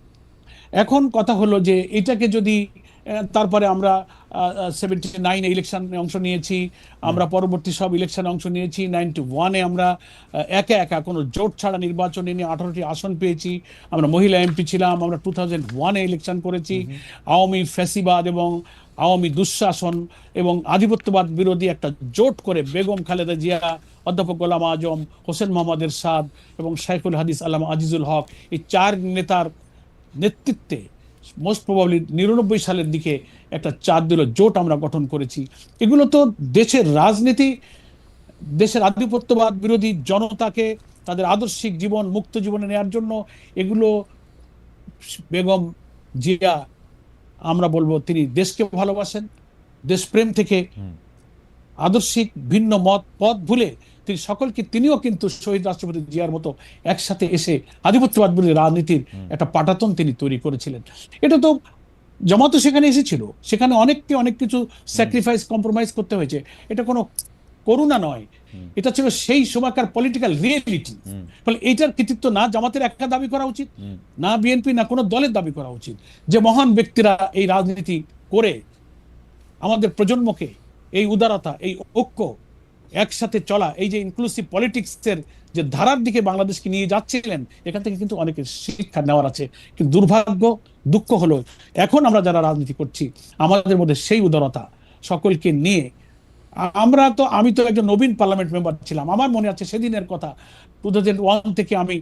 এখন কথা হলো যে এটাকে যদি তারপরে আমরা 79 ইলেকশনে অংশ নিয়েছি, আমরা পরবর্তী সব ইলেকশনে অংশ নিয়েছি, 91-এ আমরা একা একা কোনো জোট ছাড়া নির্বাচনে নিয়ে 18টি আসন পেয়েছি, আমরা মহিলা এমপি ছিলাম, আমরা 2001-এ ইলেকশন করেছি। আওয়ামী ফ্যাসিবাদ এবং আওয়ামী দুঃশাসন এবং আধিপত্যবাদ বিরোধী একটা জোট করে বেগম খালেদা জিয়া অধ্যাপক গোলাম আজম, হোসেন মোহাম্মদ এরশাদ এবং শাইখুল হাদিস আল্লামা আজিজুল হক, এই 4 নেতার নেতৃত্বে মোস্ট প্রবাবলি 99 সালের দিকে একটা 4 দলীয় জোট আমরা গঠন করেছি। এগুলো তো দেশের রাজনীতি, দেশের আধিপত্যবাদ বিরোধী জনতাকে তাদের আদর্শিক জীবন, মুক্ত জীবনে নেওয়ার জন্য এগুলো বেগম জিয়া, আমরা বলবো তিনি দেশকে ভালোবাসেন, দেশপ্রেম থেকে আদর্শিক ভিন্ন মত পথ ভুলে তিনি সকলকে, তিনিও কিন্তু শহীদ রাষ্ট্রপতি জিয়ার মতো একসাথে এসে আধিপত্যবাদ বিরোধী রাজনীতির একটা পাটাতন তিনি তৈরি করেছিলেন। এটা তো জামাতও সেখানে এসেছিল, সেখানে অনেককে অনেক কিছু স্যাক্রিফাইস, কম্প্রোমাইজ করতে হয়েছে। এটা কোনো করুণা নয়, এটা ছিল সেই সময়কার পলিটিক্যাল রিয়েলিটি। ফলে এইটার কৃতিত্ব না জামাতের একা দাবি করা উচিত, না বিএনপি, না কোনো দলের দাবি করা উচিত। যে মহান ব্যক্তিরা এই রাজনীতি করে আমাদের প্রজন্মকে এই উদারতা, এই ঐক্য, একসাথে চলা, এই যে ইনক্লুসিভ পলিটিক্সের যে ধারার দিকে বাংলাদেশকে নিয়ে যাচ্ছিলেন, এখান থেকে কিন্তু অনেকের শিক্ষা নেওয়ার আছে। কিন্তু দুর্ভাগ্য, দুঃখ হলো এখন আমরা যারা রাজনীতি করছি আমাদের মধ্যে সেই উদারতা সকলকে নিয়ে আমি তো একজন নবীন পার্লামেন্ট মেম্বার ছিলাম। আমার মনে আছে সেদিনের কথা, 2001 থেকে আমি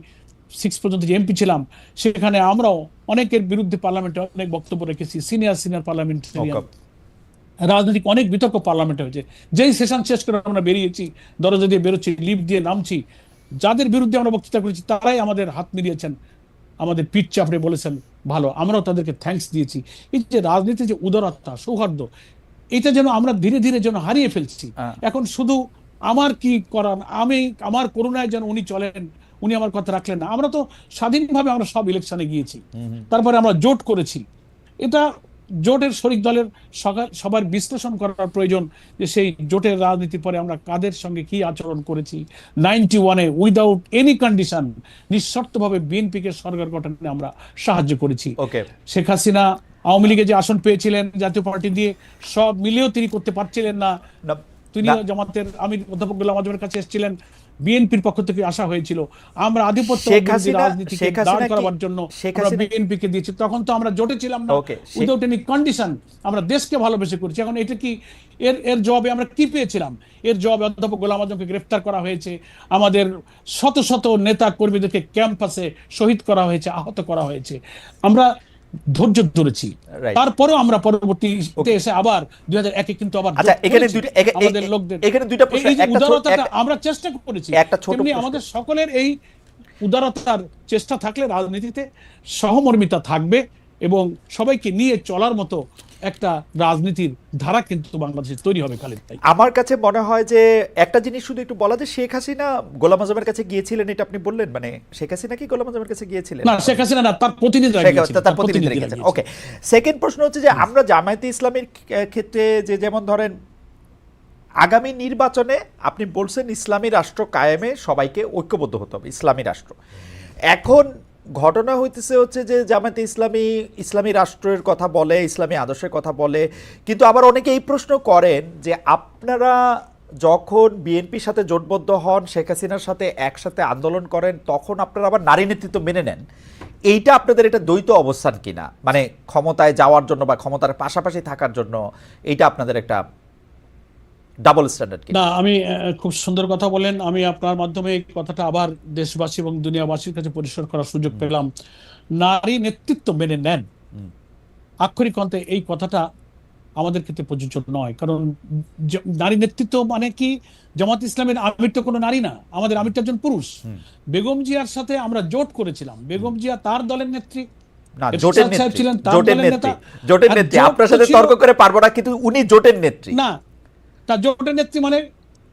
6 পর্যন্ত যে এমপি ছিলাম, সেখানে আমরাও অনেকের বিরুদ্ধে পার্লামেন্টে অনেক বক্তব্য রেখেছি। সিনিয়র পার্লামেন্টারিয়ান, রাজনৈতিক অনেক বিতর্ক পার্লামেন্টে হয়েছে। যেই সেশন শেষ করে আমরা বেরিয়েছি, দরজা দিয়ে বেরোচ্ছি, লিফট দিয়ে নামছি, যাদের বিরুদ্ধে আমরা বক্তৃতা করেছি তারাই আমাদের হাত মিলিয়েছেন, আমাদের পিঠ চাপড়ে বলেছেন ভালো, আমরাও তাদেরকে থ্যাঙ্কস দিয়েছি। এই যে রাজনীতির যে উদারতা, সৌহার্দ্য, এটা যেন আমরা ধীরে ধীরে যেন হারিয়ে ফেলছি। এখন শুধু আমার কি করার, আমার করুণায় যেন উনি চলেন, উনি আমার কথা রাখলেন না। আমরা তো স্বাধীনভাবে আমরা সব ইলেকশনে গিয়েছি, তারপরে আমরা জোট করেছি। এটা জোটের শরিক দলের সবার বিশ্লেষণ করার প্রয়োজন যে সেই জোটের রাজনীতির পরে আমরা কাদের সঙ্গে কি আচরণ করেছি। 91-এ উইদাউট এনি কন্ডিশন নিঃশর্তভাবে বিএনপিকে সরকার গঠনে আমরা সাহায্য করেছি। শেখ হাসিনা আওয়ামী লীগে যে আসন পেয়েছিলেন জাতীয় পার্টি দিয়ে, সব মিলেও তিনি করতে পারছিলেন না। তিনি জামাতের আমির অধ্যাপক গোলাম আজমের কাছে এসেছিলেন, বিএনপির পক্ষ থেকে আসা হয়েছিল আমরা আধিপত্য রাজনীতিকে দাঁড় করাবার জন্য বিএনপিকে দিয়েছি। তখন তো আমরা জোটে ছিলাম না, উইদাউট এনি কন্ডিশন আমরা দেশকে ভালোবেসে করেছি। এখন এটা কি এর জবাবে আমরা কি পেয়েছিলাম? এর জবাবে অধ্যাপক গোলাম আজমকে গ্রেফতার করা হয়েছে, আমাদের শত শত নেতা কর্মীদেরকে ক্যাম্পাসে শহীদ করা হয়েছে, আহত করা হয়েছে। আমরা ধৈর্য ধরেছি, তারপরেও আমরা পরবর্তীতে এসে আবার 2001-এ কিন্তু আবার আমাদের লোকদের উদারতাটা আমরা চেষ্টা করেছি। তেমনি আমাদের সকলের এই উদারতার চেষ্টা থাকলে রাজনীতিতে সহমর্মিতা থাকবে এবং সবাইকে নিয়ে চলার মতো একটা রাজনীতির ধারা কিন্তু বাংলাদেশে তৈরি হবে। খালিদ ভাই, আমার কাছে মনে হয় যে একটা জিনিস শুধু একটু বলা, যে শেখ হাসিনা গোলাম আজমের কাছে গিয়েছিলেন, এটা আপনি বললেন, মানে শেখ হাসিনা কি গোলাম আজমের কাছে গিয়েছিলেন? না, শেখ হাসিনা না, তার প্রতিনিধি গিয়েছিলেন। ওকে, সেকেন্ড প্রশ্ন হচ্ছে যে আমরা জামায়াতে ইসলামের ক্ষেত্রে যে যেমন ধরেন আগামী নির্বাচনে আপনি বলছেন ইসলামী রাষ্ট্র কায়েমে সবাইকে ঐক্যবদ্ধ হতে হবে, ইসলামী রাষ্ট্র। এখন ঘটনা হইতেছে হচ্ছে যে জামায়াতে ইসলামী রাষ্ট্রের কথা বলে, ইসলামী আদর্শের কথা বলে, কিন্তু আবার অনেকে এই প্রশ্ন করেন যে আপনারা যখন বিএনপির সাথে জোটবদ্ধ হন, শেখ হাসিনার সাথে একসাথে আন্দোলন করেন, তখন আপনারা আবার নারী নেতৃত্ব মেনে নেন। এইটা আপনাদের এটা দ্বৈত অবস্থান কিনা, মানে ক্ষমতায় যাওয়ার জন্য বা ক্ষমতার পাশাপাশি থাকার জন্য এইটা আপনাদের একটা ডাবল স্ট্যান্ডার্ড কি? না, আমি খুব সুন্দর কথা বলেন। আমি আপনার মাধ্যমে এই কথাটা আবার দেশবাসী এবং দুনিয়াবাসীর কাছে পরিষ্কার করার সুযোগ পেলাম। নারী নেতৃত্ব মেনে নেন, আক্ষরিক অর্থে এই কথাটা আমাদের ক্ষেত্রে প্রযোজ্য নয়। কারণ নারী নেতৃত্ব মানে কি, জামাত ইসলামের আমির তো কোনো নারী না, আমাদের আমিরটা একজন পুরুষ। বেগম জিয়ার সাথে আমরা জোট করেছিলাম, বেগম জিয়া তার দলের নেত্রী, আপনার সাথে তর্ক করে পারবো না, কিন্তু উনি জোটের নেত্রী না। তার জোটের নেত্রী মানে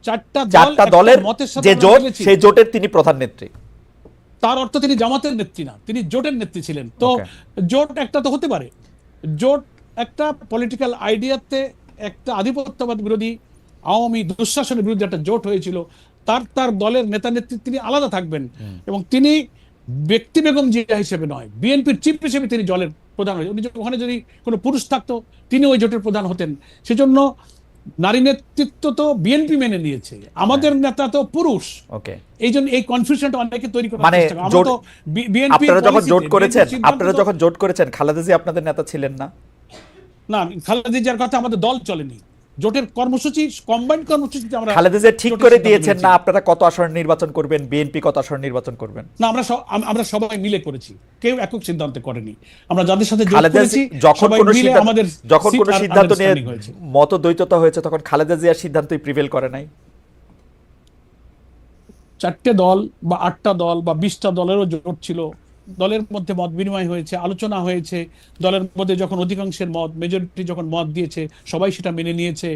চারটা দলের যে জোট, সেই জোটের তিনি প্রধান নেত্রী। তার অর্থ তিনি জামাতের নেত্রী না, তিনি জোটের নেত্রী ছিলেন। তো জোট একটা তো হতে পারে, জোট একটা পলিটিক্যাল আইডিয়াতে একটা আধিপত্যবাদ বিরোধী আওয়ামী দুঃশাসনের বিরুদ্ধে একটা জোট হয়েছিল। তার দলের নেতা নেত্রী তিনি আলাদা থাকবেন এবং তিনি ব্যক্তি বেগম জিয়া হিসেবে নয়, বিএনপির চিফ হিসেবে তিনি দলের প্রধান হয়েছেন। ওখানে যদি কোনো পুরুষ থাকতো তিনি ওই জোটের প্রধান হতেন। সেজন্য নারী নেতৃত্ব তো বিএনপি মেনে নিয়েছে, আমাদের নেতা তো পুরুষ। এই জন্য এই কনফিউশনটা অনেকে তৈরি করে। মানে আপনারা যখন জোট করেছেন খালেদা জিয়া আপনাদের নেতা ছিলেন না? না, খালেদা জিয়ার কথা আমাদের দল চলেনি, জোটের কর্মসূচি, কম্বাইন্ড কর্মসূচিতে আমরা খালেদা জিয়া ঠিক জোটের করে সিদ্ধান্ত দিয়েছেন নিয়েছি। না আপনারা কত আসনে নির্বাচন করবেন, বিএনপি কত আসনে নির্বাচন করবেন? না, আমরা সবাই মিলে করেছি, কেউ একক সিদ্ধান্ত করেনি। আমরা যাদের সাথে জোট খালেদা করেছি যখন সবাই কোনো মিলে সিদ্ধান্ত আমাদের যখন seat কোনো আর সিদ্ধান্ত নিয়ে understanding হয়েছে। মতদ্বৈততা হয়েছে তখন খালেদা জিয়ার সিদ্ধান্তই প্রিভেল করে নাই? 4টে দল বা 8টা দল বা 20টা দলেরও জোট ছিল, দলের মধ্যে মত বিনিময় হয়েছে, আলোচনা হয়েছে, দলের মধ্যে যখন অধিকাংশের মত, মেজরিটি যখন মত দিয়েছে সবাই সেটা মেনে নিয়েছে।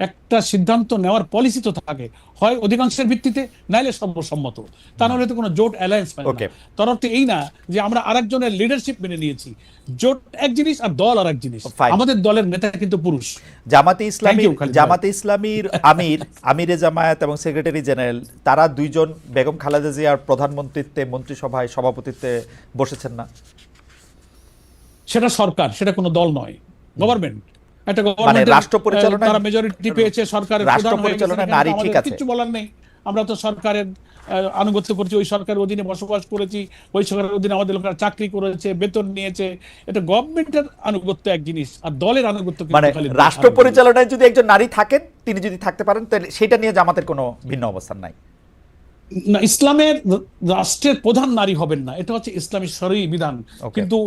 একটা সিদ্ধান্ত নেওয়ার পলিসি তো থাকে, হয় অধিকাংশের ভিত্তিতে, নাইলে সর্বসম্মত, তা নাহলে তো কোনো জোট অ্যালায়েন্স হয় না। Okay. তার অর্থ এই না যে আমরা আরেকজনের লিডারশিপ মেনে নিয়েছি। জোট এক জিনিস আর দল আর এক জিনিস। Fine. আমাদের দলের নেতা কিন্তু পুরুষ। জামাতে ইসলামী, Thank you, খালিদ ভাই। জামাতে ইসলামীর আমিরে জামায়াত এবং সেক্রেটারি জেনারেল তারা দুইজন বেগম খালেদা জিয়ার প্রধানমন্ত্রীত্বে, মন্ত্রিসভায় সভাপতিত্বে বসেছেন না? সেটা সরকার, সেটা কোনো দল নয়, গভর্নমেন্ট। একটা মানে গভর্নমেন্ট রাষ্ট্র পরিচালনায়, তারা মেজরিটি পেয়েছে, সরকারের রাষ্ট্র প্রধান হয়ে গেছে, পরিচালনায় এখানে তো নারী ঠিক আমাদের আছে। কিচ্ছু বলার নেই। আমরা তো সরকারের আনুগত্য করছি, ওই সরকারের অধীনে বসবাস করেছি, ওই সরকারের অধীনে আমাদের লোকেরা চাকরি করেছে, বেতন নিয়েছে। এটা গভর্নমেন্টের আনুগত্য এক জিনিস, আর দলের আনুগত্য কিন্তু মানে খালি রাষ্ট্র পরিচালনায় যদি একজন নারী থাকেন, তিনি যদি থাকতে পারেন, তাহলে সেটা নিয়ে জামাতের কোনো ভিন্ন অবস্থান নাই। না, ইসলামের রাষ্ট্রের প্রধান নারী হবেন না, এটা হচ্ছে ইসলামী শরঈ বিধান। Okay. কিন্তু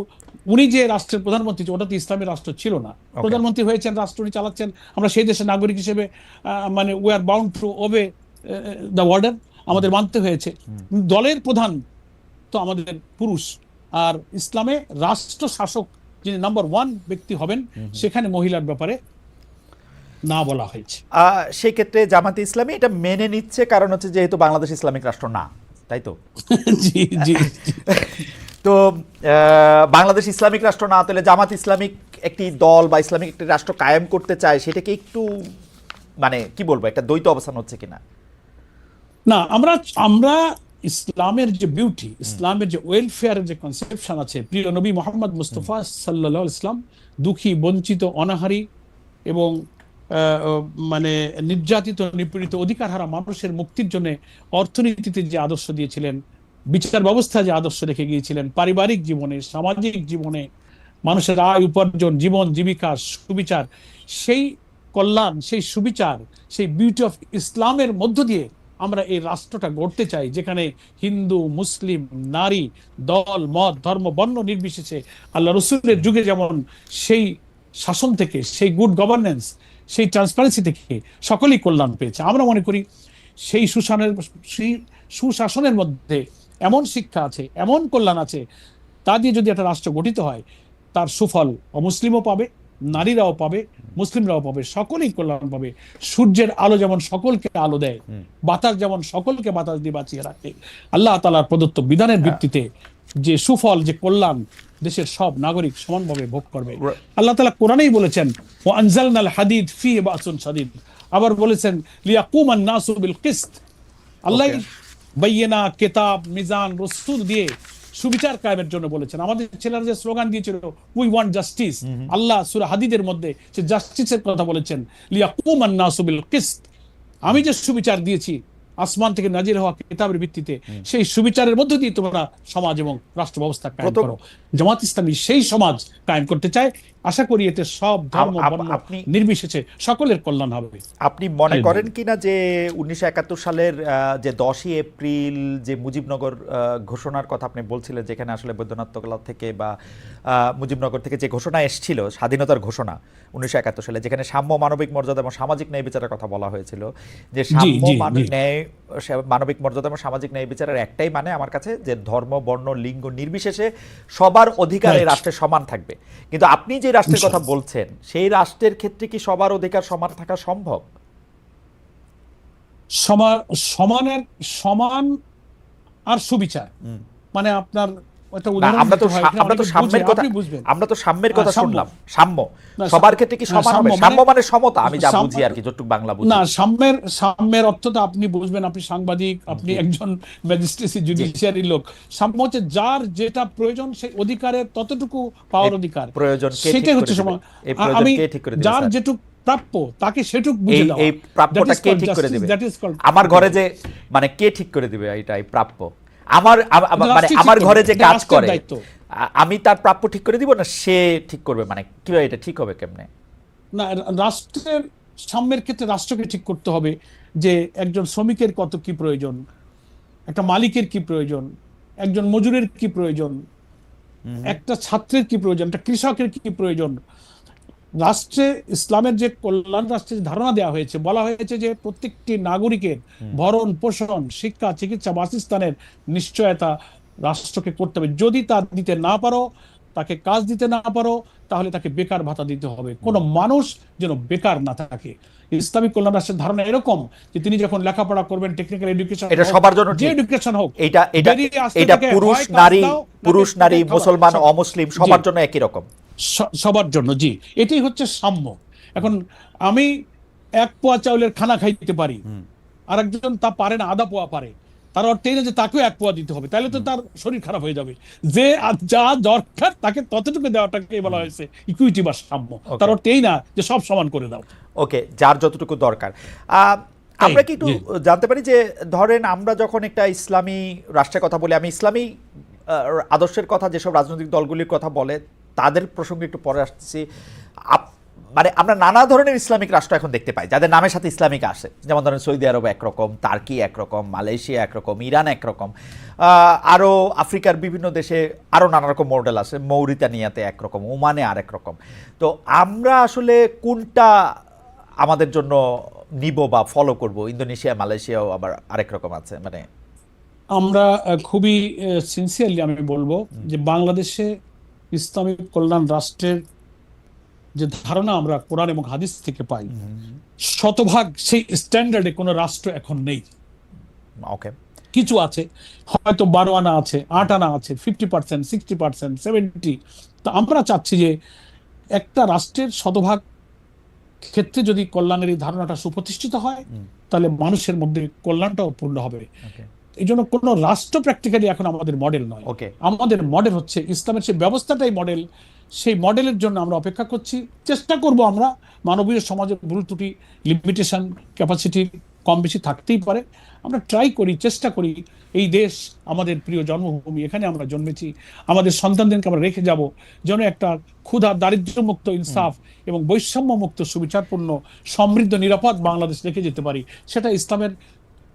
উনি যে রাষ্ট্রের প্রধানমন্ত্রী, ওটা তো ইসলামী রাষ্ট্র ছিল না। প্রধানমন্ত্রী হয়েছেন, রাষ্ট্র উনি চালাচ্ছেন, আমরা সেই দেশের নাগরিক হিসেবে মানে we are bound to ওবে the order, আমাদের মানতে হয়েছে। দলের প্রধান তো আমাদের পুরুষ, আর ইসলামে রাষ্ট্র শাসক যিনি নাম্বার 1 ব্যক্তি হবেন, সেখানে মহিলার ব্যাপারে না বলা হয়েছে। সেই ক্ষেত্রে জামাতে ইসলামী এটা মেনে নিচ্ছে, কারণ হচ্ছে যেহেতু বাংলাদেশ ইসলামিক রাষ্ট্র না, তাই তো? জি জি জি। তো বাংলাদেশ ইসলামিক রাষ্ট্র না, তাহলে জামাত ইসলামিক একটি দল বা ইসলামিক একটি রাষ্ট্র কায়েম করতে চায়, সেটাকে একটু মানে কি বলবো, একটা দ্বৈত অবস্থান হচ্ছে কিনা? না, আমরা ইসলামের যে বিউটি, ইসলামের যে ওয়েলফেয়ারের যে কনসেপশন আছে, প্রিয় নবী মোহাম্মদ মুস্তফা সাল্লাল্লাহু আলাইহি ইসলাম দুঃখী, বঞ্চিত, অনাহারী এবং মানে নির্যাতিত, নিপীড়িত, অধিকারহারা মানুষের মুক্তির জন্য অর্থনীতিতে যে আদর্শ দিয়েছিলেন, বিচার ব্যবস্থা যে আদর্শ রেখে গিয়েছিলেন, পারিবারিক জীবনে, সামাজিক জীবনে, মানুষের আয় উপার্জন, জীবন জীবিকা, সুবিচার, সেই কল্যাণ, সেই সুবিচার, সেই বিউটি অফ ইসলামের মধ্য দিয়ে আমরা এই রাষ্ট্রটা গড়তে চাই, যেখানে হিন্দু, মুসলিম, নারী, দল, মত, ধর্ম, বর্ণ নির্বিশেষে আল্লাহ রসুলের যুগে যেমন সেই শাসন থেকে, সেই গুড গভর্নেন্স, সেই ট্রান্সপারেন্সি থেকে সকলেই কল্যাণ পেয়েছে। আমরা মনে করি সেই সুশাসনের মধ্যে এমন শিক্ষা আছে, এমন কল্যাণ আছে, তা দিয়ে যদি একটা রাষ্ট্র গঠিত হয়, তার সুফল অমুসলিমও পাবে, নারীরাও পাবে, মুসলিমরাও পাবে, সকলেই কল্যাণ পাবে। সূর্যের আলো যেমন সকলকে আলো দেয়, বাতাস যেমন সকলকে বাতাস দিয়ে বাঁচিয়ে রাখে, আল্লাহ তাআলার প্রদত্ত বিধানের ভিত্তিতে যে সুফল, যে কল্যাণ দেশের সব নাগরিক সমানভাবে ভোগ করবে। আল্লাহ তাআলা কোরআনেই বলেছেন, ওয়া আনজালনাল হাদিদ ফীহি বাসুন শাদীদ, আবার বলেছেন লিয়াকুমান নাসু বিল কিসত। আল্লাহ বাইয়িনা, কিতাব, মিজান, রসুল দিয়ে সুবিচার কায়েমের জন্য বলেছেন। আমাদের ছেলেরা যে স্লোগান দিয়েছিল, উই ওয়ান্ট জাস্টিস, আল্লাহ সূরা হাদিদের মধ্যে সে জাস্টিসের কথা বলেছেন, লিয়াকুমান নাসু বিল কিসত। আমি যে সুবিচার দিয়েছি আসমান থেকে নাজিল হওয়া কিতাবের ভিত্তিতে, সেই সুবিচারের মধ্য দিয়ে তোমরা সমাজ এবং রাষ্ট্র ব্যবস্থা কায়েম করো। জামাত ইসলামী সেই সমাজ কায়েম করতে চায়। আশা করি এতে সব ধর্ম, বর্ণ নির্বিশেষে সকলের কল্যাণ হবে। আপনি মনে করেন কিনা যে 1971 সালের যে 10ই এপ্রিল যে মুজিবনগর ঘোষণার কথা আপনি বলছিলেন, যেখানে আসলে বৈদ্যনাথ তকলা থেকে বা মুজিবনগর থেকে যে ঘোষণা এসেছিল, স্বাধীনতার ঘোষণা 1971 সালে, যেখানে সাম্য, মানবিক মর্যাদা এবং সামাজিক ন্যায় বিচারের কথা বলা হয়েছিল, যে সাম্য, মানবিক মর্যাদা এবং সামাজিক ন্যায় বিচারের একটাই মানে আমার কাছে, যে ধর্ম, বর্ণ, লিঙ্গ নির্বিশেষে সবার অধিকার এই রাষ্ট্রে সমান থাকবে। কিন্তু আপনি যে রাষ্ট্রের কথা বলছেন, সেই রাষ্ট্রের ক্ষেত্রে কি সবার অধিকার সমান থাকা সম্ভব? সমান আর সুবিচার, মানে আপনার আমরা তো সাম্যের কথা শুনলাম। সাম্য সবার ক্ষেত্রে কি সমান হবে? সাম্য মানে সমতা, আমি যা বুঝি আর কি, যতটুকু বাংলা বুঝি। না, সাম্যের অর্থ তো আপনি বুঝবেন, আপনি সাংবাদিক, আপনি একজন ম্যাজিস্ট্রেসি জুডিশিয়ারি লোক। সাম্য হচ্ছে যার যেটা প্রয়োজন, সেই অধিকারের ততটুকু পাওয়ার অধিকার, প্রয়োজন সেটাই হচ্ছে সমান। আমি যার যেটুকু প্রাপ্য তাকে সেটুকু বুঝে দেওয়া। এই প্রাপ্যটা কে ঠিক করে দিবে? আমার ঘরে যে মানে কে ঠিক করে দিবে এটা, এই প্রাপ্য? আমার ঘরে যে কাজ করে, আমি তার প্রাপ্য ঠিক করে দিব না সে ঠিক করবে? মানে কিভাবে এটা ঠিক হবে, কেমনে? না, রাষ্ট্রের সাম্যের ক্ষেত্রে রাষ্ট্রকে ঠিক করতে হবে যে একজন শ্রমিকের কত কি প্রয়োজন, একটা মালিকের কি প্রয়োজন, একজন মজুরের কি প্রয়োজন, একটা ছাত্রের কি প্রয়োজন, একটা কৃষকের কি প্রয়োজন। রাষ্ট্রে ইসলামের যে কল্যাণ রাষ্ট্রের ধারণা দেওয়া হয়েছে, বলা হয়েছে যে প্রত্যেকটি নাগরিকের ভরণ পোষণ শিক্ষা চিকিৎসা বাসস্থানের নিশ্চয়তা রাষ্ট্রকে করতে হবে। যদি তা দিতে না পারো, তাকে কাজ দিতে না পারো, তাহলে তাকে বেকার ভাতা দিতে হবে। কোনো মানুষ যেন বেকার না থাকে। ইসলামিক কল্যাণ রাষ্ট্রের ধারণা এরকম যে তিনি যখন লেখাপড়া করবেন, টেকনিক্যাল এডুকেশন, এটা সবার জন্য যে ঠিক। এডুকেশন হোক, এটা এটা বেরিয়ে আসতে এটা থেকে পুরুষ হয় কাজ নারী, দাও, পুরুষ নাকি নারী, পেটের খাবার, মুসলমান অমুসলিম জি, সবার জন্য একই রকম। সবার জন্য, জি, এটাই হচ্ছে সাম্য। এখন আমি এক পোয়া চাউলের খানা খাইতে পারি, আর একজন তা পারে না, আধা পোয়া পারে, তার অর্থ এই না যে তাকেও এক পোয়া দিতে হবে, তাহলে তো তার শরীর খারাপ হয়ে যাবে। যে যা দরকার তাকে ততটুকু দেওয়াটাকে বলা হয়েছে ইকুইটি বা সাম্য। তার অর্থ এই না যে সব সমান করে দাও। ওকে, যার যতটুকু দরকার। তাই, আমরা কি একটু জি। জানতে পারি যে ধরেন আমরা যখন একটা ইসলামী রাষ্ট্রের কথা বলি, আমি ইসলামী আদর্শের কথা যেসব রাজনৈতিক দলগুলির কথা বলে তাদের প্রসঙ্গে একটু পরে আসতেছি। মানে আমরা নানা ধরনের ইসলামিক রাষ্ট্র এখন দেখতে পাই যাদের নামের সাথে ইসলামিক আসে, যেমন ধরেন সৌদি আরব একরকম, টার্কি একরকম, মালয়েশিয়া একরকম, ইরান একরকম, আরও আফ্রিকার বিভিন্ন দেশে আরও নানা রকম মডেল আছে, মৌরিতানিয়াতে একরকম, ওমানে আরেক রকম। তো আমরা আসলে কোনটা আমাদের জন্য নিব বা ফলো করব? ইন্দোনেশিয়া মালয়েশিয়াও আবার আরেক রকম আছে। মানে আমরা খুবই সিনসিয়ারলি আমি বলবো যে বাংলাদেশে ইসলামিক কল্যাণ রাষ্ট্রের যে ধারণা আমরা কোরআন এবং হাদিস থেকে পাই, শতভাগ সেই স্ট্যান্ডার্ডে কোনো রাষ্ট্র এখন নেই। ওকে, কিছু আছে, হয়তো 12 আনা আছে, 8 আনা আছে, 50%, 60%, 70। তো আমরা চাচ্ছি যে একটা রাষ্ট্রের শতভাগ ক্ষেত্রে যদি কল্যাণের এই ধারণাটা সুপ্রতিষ্ঠিত হয়, তাহলে মানুষের মধ্যে কল্যাণটাও পূর্ণ হবে। এই জন্য কোনো রাষ্ট্র প্র্যাকটিক্যালি এখন আমাদের মডেল নয়। ওকে, আমাদের মডেল হচ্ছে ইসলামের সেই ব্যবস্থাটাই মডেল। সেই মডেলের জন্য আমরা অপেক্ষা করছি, চেষ্টা করব। আমরা মানবীয় সমাজের ভুল ত্রুটি, লিমিটেশন, ক্যাপাসিটি কম বেশি থাকতেই পারে। আমরা ট্রাই করি, চেষ্টা করি। এই দেশ আমাদের প্রিয় জন্মভূমি, এখানে আমরা জন্মেছি, আমাদের সন্তানদেরকে আমরা রেখে যাব যেন একটা ক্ষুধা দারিদ্র্যমুক্ত, ইনসাফ এবং বৈষম্যমুক্ত, সুবিচারপূর্ণ, সমৃদ্ধ, নিরাপদ বাংলাদেশ রেখে যেতে পারি। সেটা ইসলামের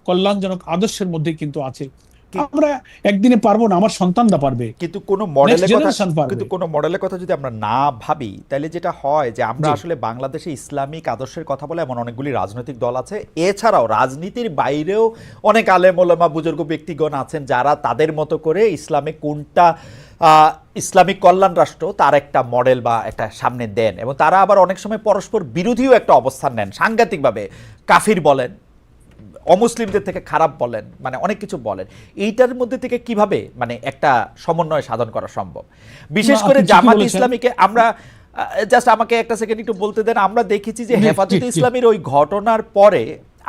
কল্যাণজনক আদর্শের মধ্যেই কিন্তু আছে। আমরা একদিনে পারবো না, আমার সন্তানরা পারবে, কিন্তু কোনো মডেলের কথা, জেনারেশন পারবে। কিন্তু কোনো মডেলের কথা যদি আমরা না ভাবি, তাহলে যেটা হয় যে আমরা জি। আসলে বাংলাদেশে ইসলামিক আদর্শের কথা বলে এমন অনেকগুলি রাজনৈতিক দল আছে, এছাড়াও রাজনীতির বাইরেও অনেক আলেম ওলামা বুজুর্গ ব্যক্তিগণ আছেন যারা তাদের মতো করে ইসলামে কোনটা ইসলামিক কল্যাণ রাষ্ট্র তার একটা মডেল বা একটা সামনে দেন, এবং তারা আবার অনেক সময় পরস্পর বিরোধীও একটা অবস্থান নেন, সাংঘাতিকভাবে কাফির বলেন, অমুসলিমদের থেকে খারাপ বলেন, মানে অনেক কিছু বলেন। এইটার মধ্যে থেকে কিভাবে মানে একটা সমন্বয় সাধন করা সম্ভব? বিশেষ না, করে আপনি ঠিকই জামাত বলেছেন। ইসলামীকে আমরা জাস্ট আমাকে একটা সেকেন্ড একটু বলতে দেন। আমরা দেখেছি যে জি, হেফাজতে জি, জি। ইসলামীর ওই ঘটনার পরে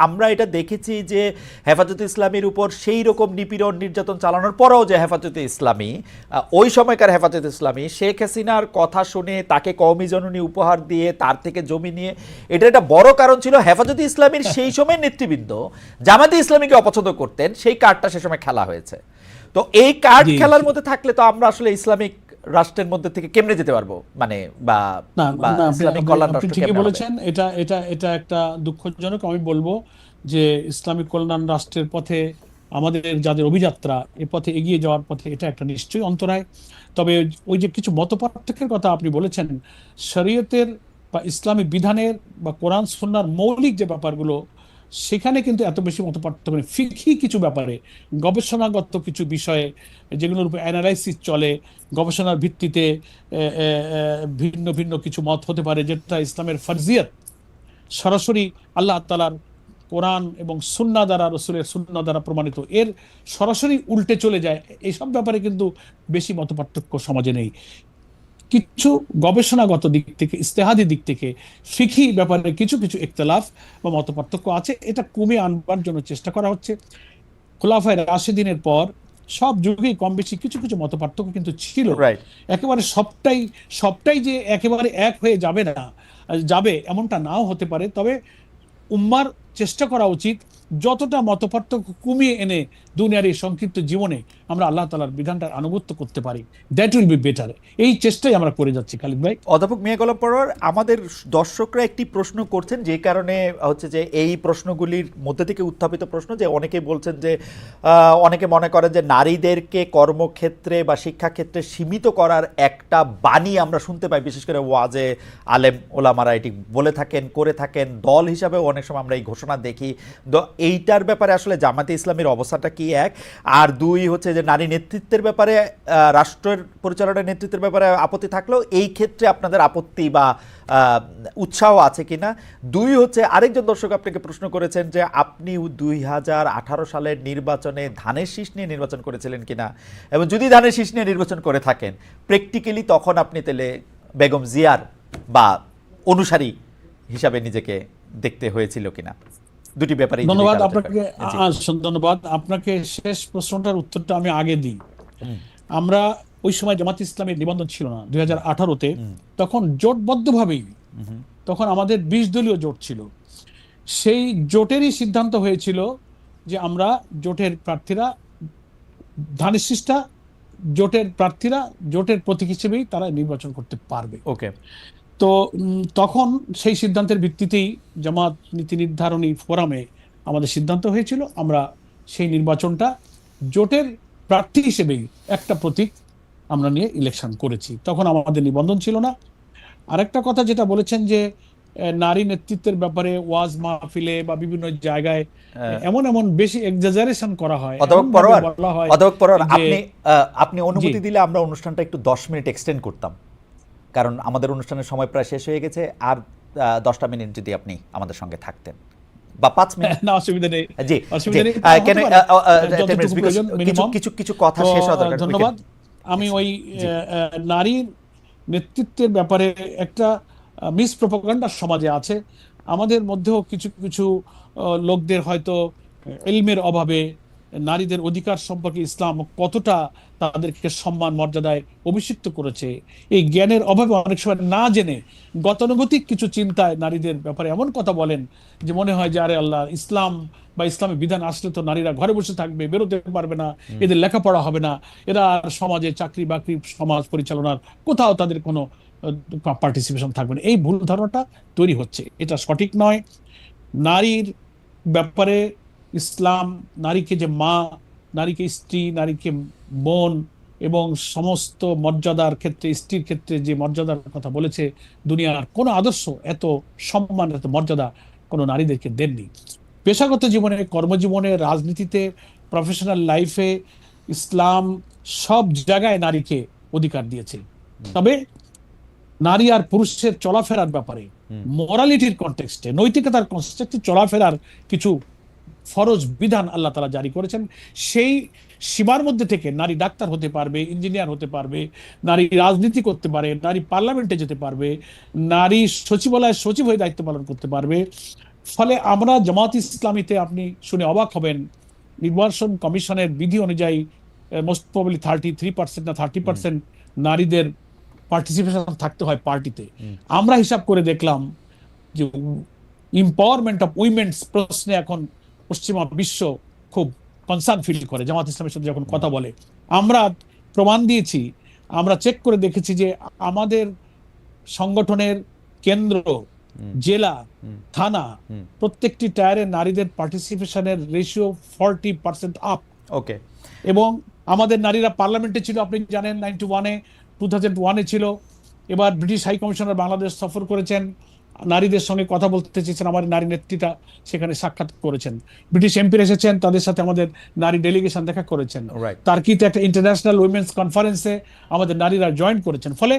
আমরা এটা দেখেছি যে হেফাজতে ইসলামীর উপর সেই রকম নিপীড়ন নির্যাতন চালানোর পরেও যে হেফাজতে ইসলামী, ওই সময়কার হেফাজতে ইসলামী শেখ হাসিনার কথা শুনে তাকে কওমি জননী উপহার দিয়ে তার থেকে জমি নিয়ে, এটা একটা বড় কারণ ছিল হেফাজতে ইসলামীর সেই সময় নেতৃবৃন্দ জামাতে ইসলামীকে অপছন্দ করতেন, সেই কার্ডটা সে সময় খেলা হয়েছে। তো এই কার্ড জি, খেলার জি। মধ্যে থাকলে তো আমরা আসলে ইসলামিক রাষ্ট্রের মধ্যে থেকে কেমনে যেতে পারবো, মানে বা না, বা না, ইসলামিক কল্যাণ আপনি রাষ্ট্র ঠিকই কেমনে হবে? বলেছেন। এটা এটা এটা একটা দুঃখজনক। আমি বলবো যে ইসলামিক কল্যাণ রাষ্ট্রের পথে আমাদের যাদের অভিযাত্রা, এ পথে এগিয়ে যাওয়ার পথে এটা একটা নিশ্চয়ই অন্তরায়। তবে ওই যে কিছু মতপার্থক্যের কথা আপনি বলেছেন, শরীয়তের বা ইসলামী বিধানের বা কোরআন সুন্নাহর মৌলিক যে ব্যাপারগুলো, সেখানে কিন্তু এত বেশি মতপার্থক্য নেই। ফিকহি কিছু ব্যাপারে, গবেষণাগত কিছু বিষয়ে যেগুলোর উপর অ্যানালাইসিস চলে, গবেষণার ভিত্তিতে ভিন্ন ভিন্ন কিছু মত হতে পারে, যেটা ইসলামের ফরজিয়ত সরাসরি আল্লাহ তাআলার কোরআন এবং সুন্নাহ দ্বারা, রসুলের সুন্নাহ দ্বারা প্রমাণিত, এর সরাসরি উল্টে চলে যায়। এইসব ব্যাপারে কিন্তু বেশি মতপার্থক্য সমাজে নেই। কিছু গবেষণাগত দিক থেকে, ইস্তেহাদি দিক থেকে, ফিকহি ব্যাপারে কিছু কিছু ইখতিলাফ বা মতপার্থক্য আছে। এটা কমিয়ে আনবার জন্য চেষ্টা করা হচ্ছে। খোলাফায়ে রাশিদিনের পর সব যুগেই কম বেশি কিছু কিছু মতপার্থক্য কিন্তু ছিল। রাইট। একেবারে সবটাই সবটাই যে একেবারে এক হয়ে যাবে না, যাবে এমনটা নাও হতে পারে। তবে উম্মার চেষ্টা করা উচিত যতটা মতপার্থক্য কমিয়ে এনে দুনিয়ার এই সংক্ষিপ্ত জীবনে আমরা আল্লাহ তাআলার বিধানটার আনুগত্য করতে পারি, দ্যাট উইল বি বেটার। এই চেষ্টাই আমরা করে যাচ্ছি খালিদ ভাই। অধ্যাপক মিয়া গোলাম পরোয়ার, আমাদের দর্শকরা একটি প্রশ্ন করছেন, যে কারণে হচ্ছে যে এই প্রশ্নগুলির মধ্যে থেকে উত্থাপিত প্রশ্ন, যে অনেকে বলছেন যে অনেকে মনে করেন যে নারীদেরকে কর্মক্ষেত্রে বা শিক্ষাক্ষেত্রে সীমিত করার একটা বাণী আমরা শুনতে পাই, বিশেষ করে ওয়াজে আলেম ওলামারা এটি বলে থাকেন, করে থাকেন, দল হিসাবেও অনেক সময় আমরা এই ঘোষণা দেখি। এইটার ব্যাপারে আসলে জামাতে ইসলামের অবস্থাটা কি, এক? আর দুই হচ্ছে যে নারী নেতৃত্বের ব্যাপারে, রাষ্ট্রের পরিচালনার নেতৃত্বের ব্যাপারে আপত্তি থাকলেও এই ক্ষেত্রে আপনাদের আপত্তি বা উৎসাহ আছে কিনা। দুই হচ্ছে, আরেকজন দর্শক আপনাকে প্রশ্ন করেছেন যে আপনি 2018 সালের নির্বাচনে ধানের শীষ নিয়ে নির্বাচন করেছিলেন কিনা, এবং যদি ধানের শীষ নিয়ে নির্বাচন করে থাকেন প্র্যাকটিক্যালি তখন আপনি তাহলে বেগম জিয়ার বা অনুসারী হিসাবে নিজেকে দেখতে হয়েছিল কিনা। দুটি ব্যাপারে ধন্যবাদ আপনাকে। ধন্যবাদ আপনাকে। শেষ প্রশ্নটার উত্তরটা আমি আগে দিই। আমরা ওই সময় জামাত ইসলামের নিবন্ধন ছিল না 2018-তে, তখন জোটবদ্ধভাবেই, তখন আমাদের 20 দলীয় জোট ছিল। সেই জোটেরই সিদ্ধান্ত হয়েছিল যে আমরা জোটের প্রার্থীরা, ধানের শীষটা জোটের প্রার্থীরা জোটের প্রতীক হিসেবেই তারা নির্বাচন করতে পারবে। ওকে। তো তখন সেই সিদ্ধান্তের ভিত্তিতেই জামাত নীতি নির্ধারণী ফোরামে আমাদের সিদ্ধান্ত হয়েছিল আমরা সেই নির্বাচনটা জোটের প্রার্থী হিসেবেই একটা প্রতীক আমরা নিয়ে ইলেকশন করেছি। তখন আমাদের নিবন্ধন ছিল না। আরেকটা কথা যেটা বলেছেন যে নারী নেতৃত্বের ব্যাপারে ওয়াজ মাহফিলে বা বিভিন্ন জায়গায় এমন এমন বেশি এক্সাজারেশন করা হয়, অধ্যাপক পরোয়ার, আপনি অনুমতি দিলে আমরা অনুষ্ঠানটা একটু 10 মিনিট এক্সটেন্ড করতাম, কারণ আমাদের অনুষ্ঠানের সময় প্রায় শেষ হয়ে গেছে। আর 10টা মিনিট যদি আপনি আমাদের সঙ্গে থাকতেন, বা 5 মিনিট। না, অসুবিধা নেই। জি, কিছু কথা শেষ হওয়া দরকার। ধন্যবাদ। আমি ওই নারী নেতৃত্বের ব্যাপারে একটা মিস প্রপাগান্ডা সমাজে আছে, আমাদের মধ্যেও কিছু কিছু লোকদের হয়তো ইলমের অভাবে নারীদের অধিকার সম্পর্কে ইসলাম কতটা তাদেরকে সম্মান মর্যাদায় অভিষিক্ত করেছে, এই জ্ঞানের অভাবে অনেক সময় না জেনে গতানুগতিক কিছু চিন্তায় নারীদের ব্যাপারে এমন কথা বলেন যে মনে হয় যে আরে আল্লাহ, ইসলাম বা ইসলামের বিধান আসলে তো নারীরা ঘরে বসে থাকবে, বেরোতে পারবে না, এদের লেখাপড়া হবে না, এরা সমাজে চাকরি বাকরি সমাজ পরিচালনার কোথাও তাদের কোনো পার্টিসিপেশন থাকবে না। এই ভুল ধারণাটা তৈরি হচ্ছে, এটা সঠিক নয়। নারীর ব্যাপারে ইসলাম নারীকে যে মা, নারীকে স্ত্রী, নারীকে বোন এবং সমস্ত মর্যাদার ক্ষেত্রে, স্ত্রীর ক্ষেত্রে যে মর্যাদার কথা বলেছে, দুনিয়ার কোনো আদর্শ এত সম্মান, এত মর্যাদা কোনো নারীদেরকে দেননি। পেশাগত জীবনে, কর্মজীবনে, রাজনীতিতে, প্রফেশনাল লাইফে ইসলাম সব জায়গায় নারীকে অধিকার দিয়েছে। তবে নারী আর পুরুষের চলাফেরার ব্যাপারে, মোরালিটির কনটেক্সটে, নৈতিকতার কনটেক্সটে চলাফেরার কিছু ফরজ বিধান আল্লাহ তাআলা জারি করেছেন। সেই সীমার মধ্যে থেকে নারী ডাক্তার হতে পারবে, ইঞ্জিনিয়ার হতে পারবে, নারী রাজনীতি করতে পারে, নারী পার্লামেন্টে যেতে পারবে, নারী সচিবালয়ের সচিব হয়ে দায়িত্ব পালন করতে পারবে। ফলে আমরা জামাত ইসলামীতে, আপনি শুনে অবাক হবেন, নির্বাচন কমিশনের বিধি অনুযায়ী মোস্ট প্রবাবলি 33% না 30% নারীদের পার্টিসিপেশন থাকতে হয় পার্টিতে। আমরা হিসাব করে দেখলাম যে এম্পাওয়ারমেন্ট অফ উইমেন্স প্রশ্নে এখন পশ্চিমা বিশ্ব খুব কনসার্ন ফিল করে জামাত ইসলামের সাথে যখন কথা বলে। আমরা প্রমাণ দিয়েছি, আমরা চেক করে দেখেছি যে আমাদের সংগঠনের কেন্দ্র, জেলা, থানা, প্রত্যেকটি টায়ারে নারীদের পার্টিসিপেশনের রেশিও 40% আপ। ওকে। এবং আমাদের নারীরা পার্লামেন্টে ছিল, আপনি জানেন 91-এ, 2001-এ ছিল। এবার ব্রিটিশ হাই কমিশনার বাংলাদেশ সফর করেছেন, নারীদের সঙ্গে কথা বলতে চেয়েছেন, আমার নারী নেত্রীটা সেখানে সাক্ষাৎ করেছেন। ব্রিটিশ এমপির এসেছেন, তাদের সাথে আমাদের নারী ডেলিগেশন দেখা করেছেন। টার্কিতে একটা ইন্টারন্যাশনাল উইমেন্স কনফারেন্সে আমাদের নারীরা জয়েন করেছেন। ফলে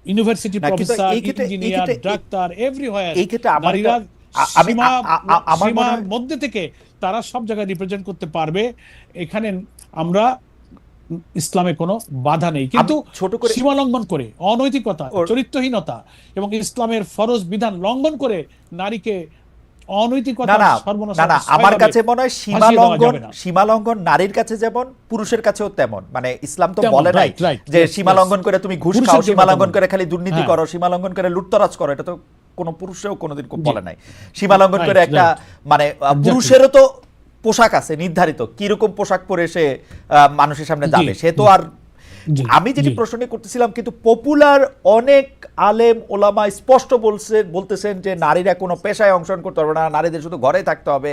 university professor, engineer, doctor, everywhere নারীরা সীমার মধ্যে থেকে তারা সব জায়গায় রিপ্রেজেন্ট করতে পারবে। এখানে আমরা ইসলামে কোনো বাধা নেই, কিন্তু সীমা লঙ্ঘন করে, অনৈতিকতা, চরিত্রহীনতা এবং ইসলামের ফরজ বিধান লঙ্ঘন করে নারীকে অনৈতিকতা, সর্বনাশ। না, আমার কাছে মনে হয় সীমা লঙ্ঘন নারীর কাছে যেমন পুরুষের কাছেও তেমন। মানে ইসলাম তো বলে নাই যে সীমা লঙ্ঘন করে তুমি ঘুষ খাও, সীমা লঙ্ঘন করে খালি দুর্নীতি করো, সীমা লঙ্ঘন করে লুটতরাজ করো। এটা তো কোনো পুরুষেও কোনোদিন বলে নাই। সীমা লঙ্ঘন করে Right, একটা মানে পুরুষেরও তো পোশাক আছে নির্ধারিত, কিরকম পোশাক পরে সে মানুষের সামনে যাবে, সে তো আর আমি যেটি প্রশ্ন করতেছিলাম, কিন্তু পপুলার অনেক আলেম ওলামা স্পষ্ট বলতেছেন যে নারীরা কোনো পেশায় অংশগ্রহণ করতে পারবে না, নারীদের শুধু ঘরে থাকতে হবে।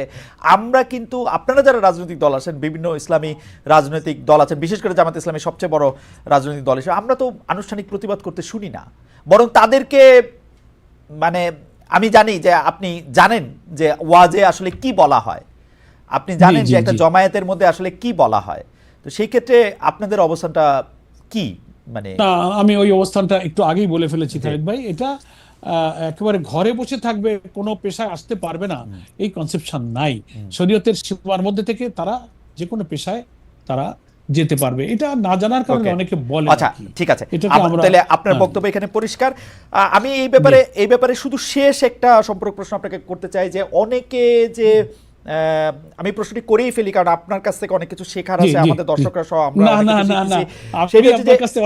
আমরা কিন্তু আপনারা যারা রাজনৈতিক দল আছেন, বিভিন্ন ইসলামী রাজনৈতিক দল আছেন, বিশেষ করে জামাত ইসলামী সবচেয়ে বড় রাজনৈতিক দল হিসেবে আমরা তো আনুষ্ঠানিক প্রতিবাদ করতে শুনি না, বরং তাদেরকে মানে আমি জানি যে আপনি জানেন যে ওয়াজে আসলে কি বলা হয়, আপনি জানেন যে একটা জমায়েতের মধ্যে আসলে কি বলা হয়, তো সেই ক্ষেত্রে আপনাদের অবস্থানটা কি? মানে আমি ওই অবস্থানটা একটু আগেই বলে ফেলেছি খালিদ ভাই, এটা একেবারে ঘরে বসে থাকবে, কোনো পেশায় আসতে পারবে না এই কনসেপশন নাই। শরীয়তের সীমার মধ্যে থেকে তারা যে কোনো পেশায় তারা যেতে পারবে, এটা না জানার কারণে অনেকে বলে। আচ্ছা ঠিক আছে, তাহলে আপনার বক্তব্য এখানে পরিষ্কার। আমি এই ব্যাপারে শুধু শেষ একটা সম্পর্ক প্রশ্ন আপনাকে করতে চাই, যে অনেকে যে আমি প্রশ্নটি করেই ফেলি কারণ আপনার কাছ থেকে অনেক কিছু শেখার আছে, আমাদের দর্শকরা সহ আমরা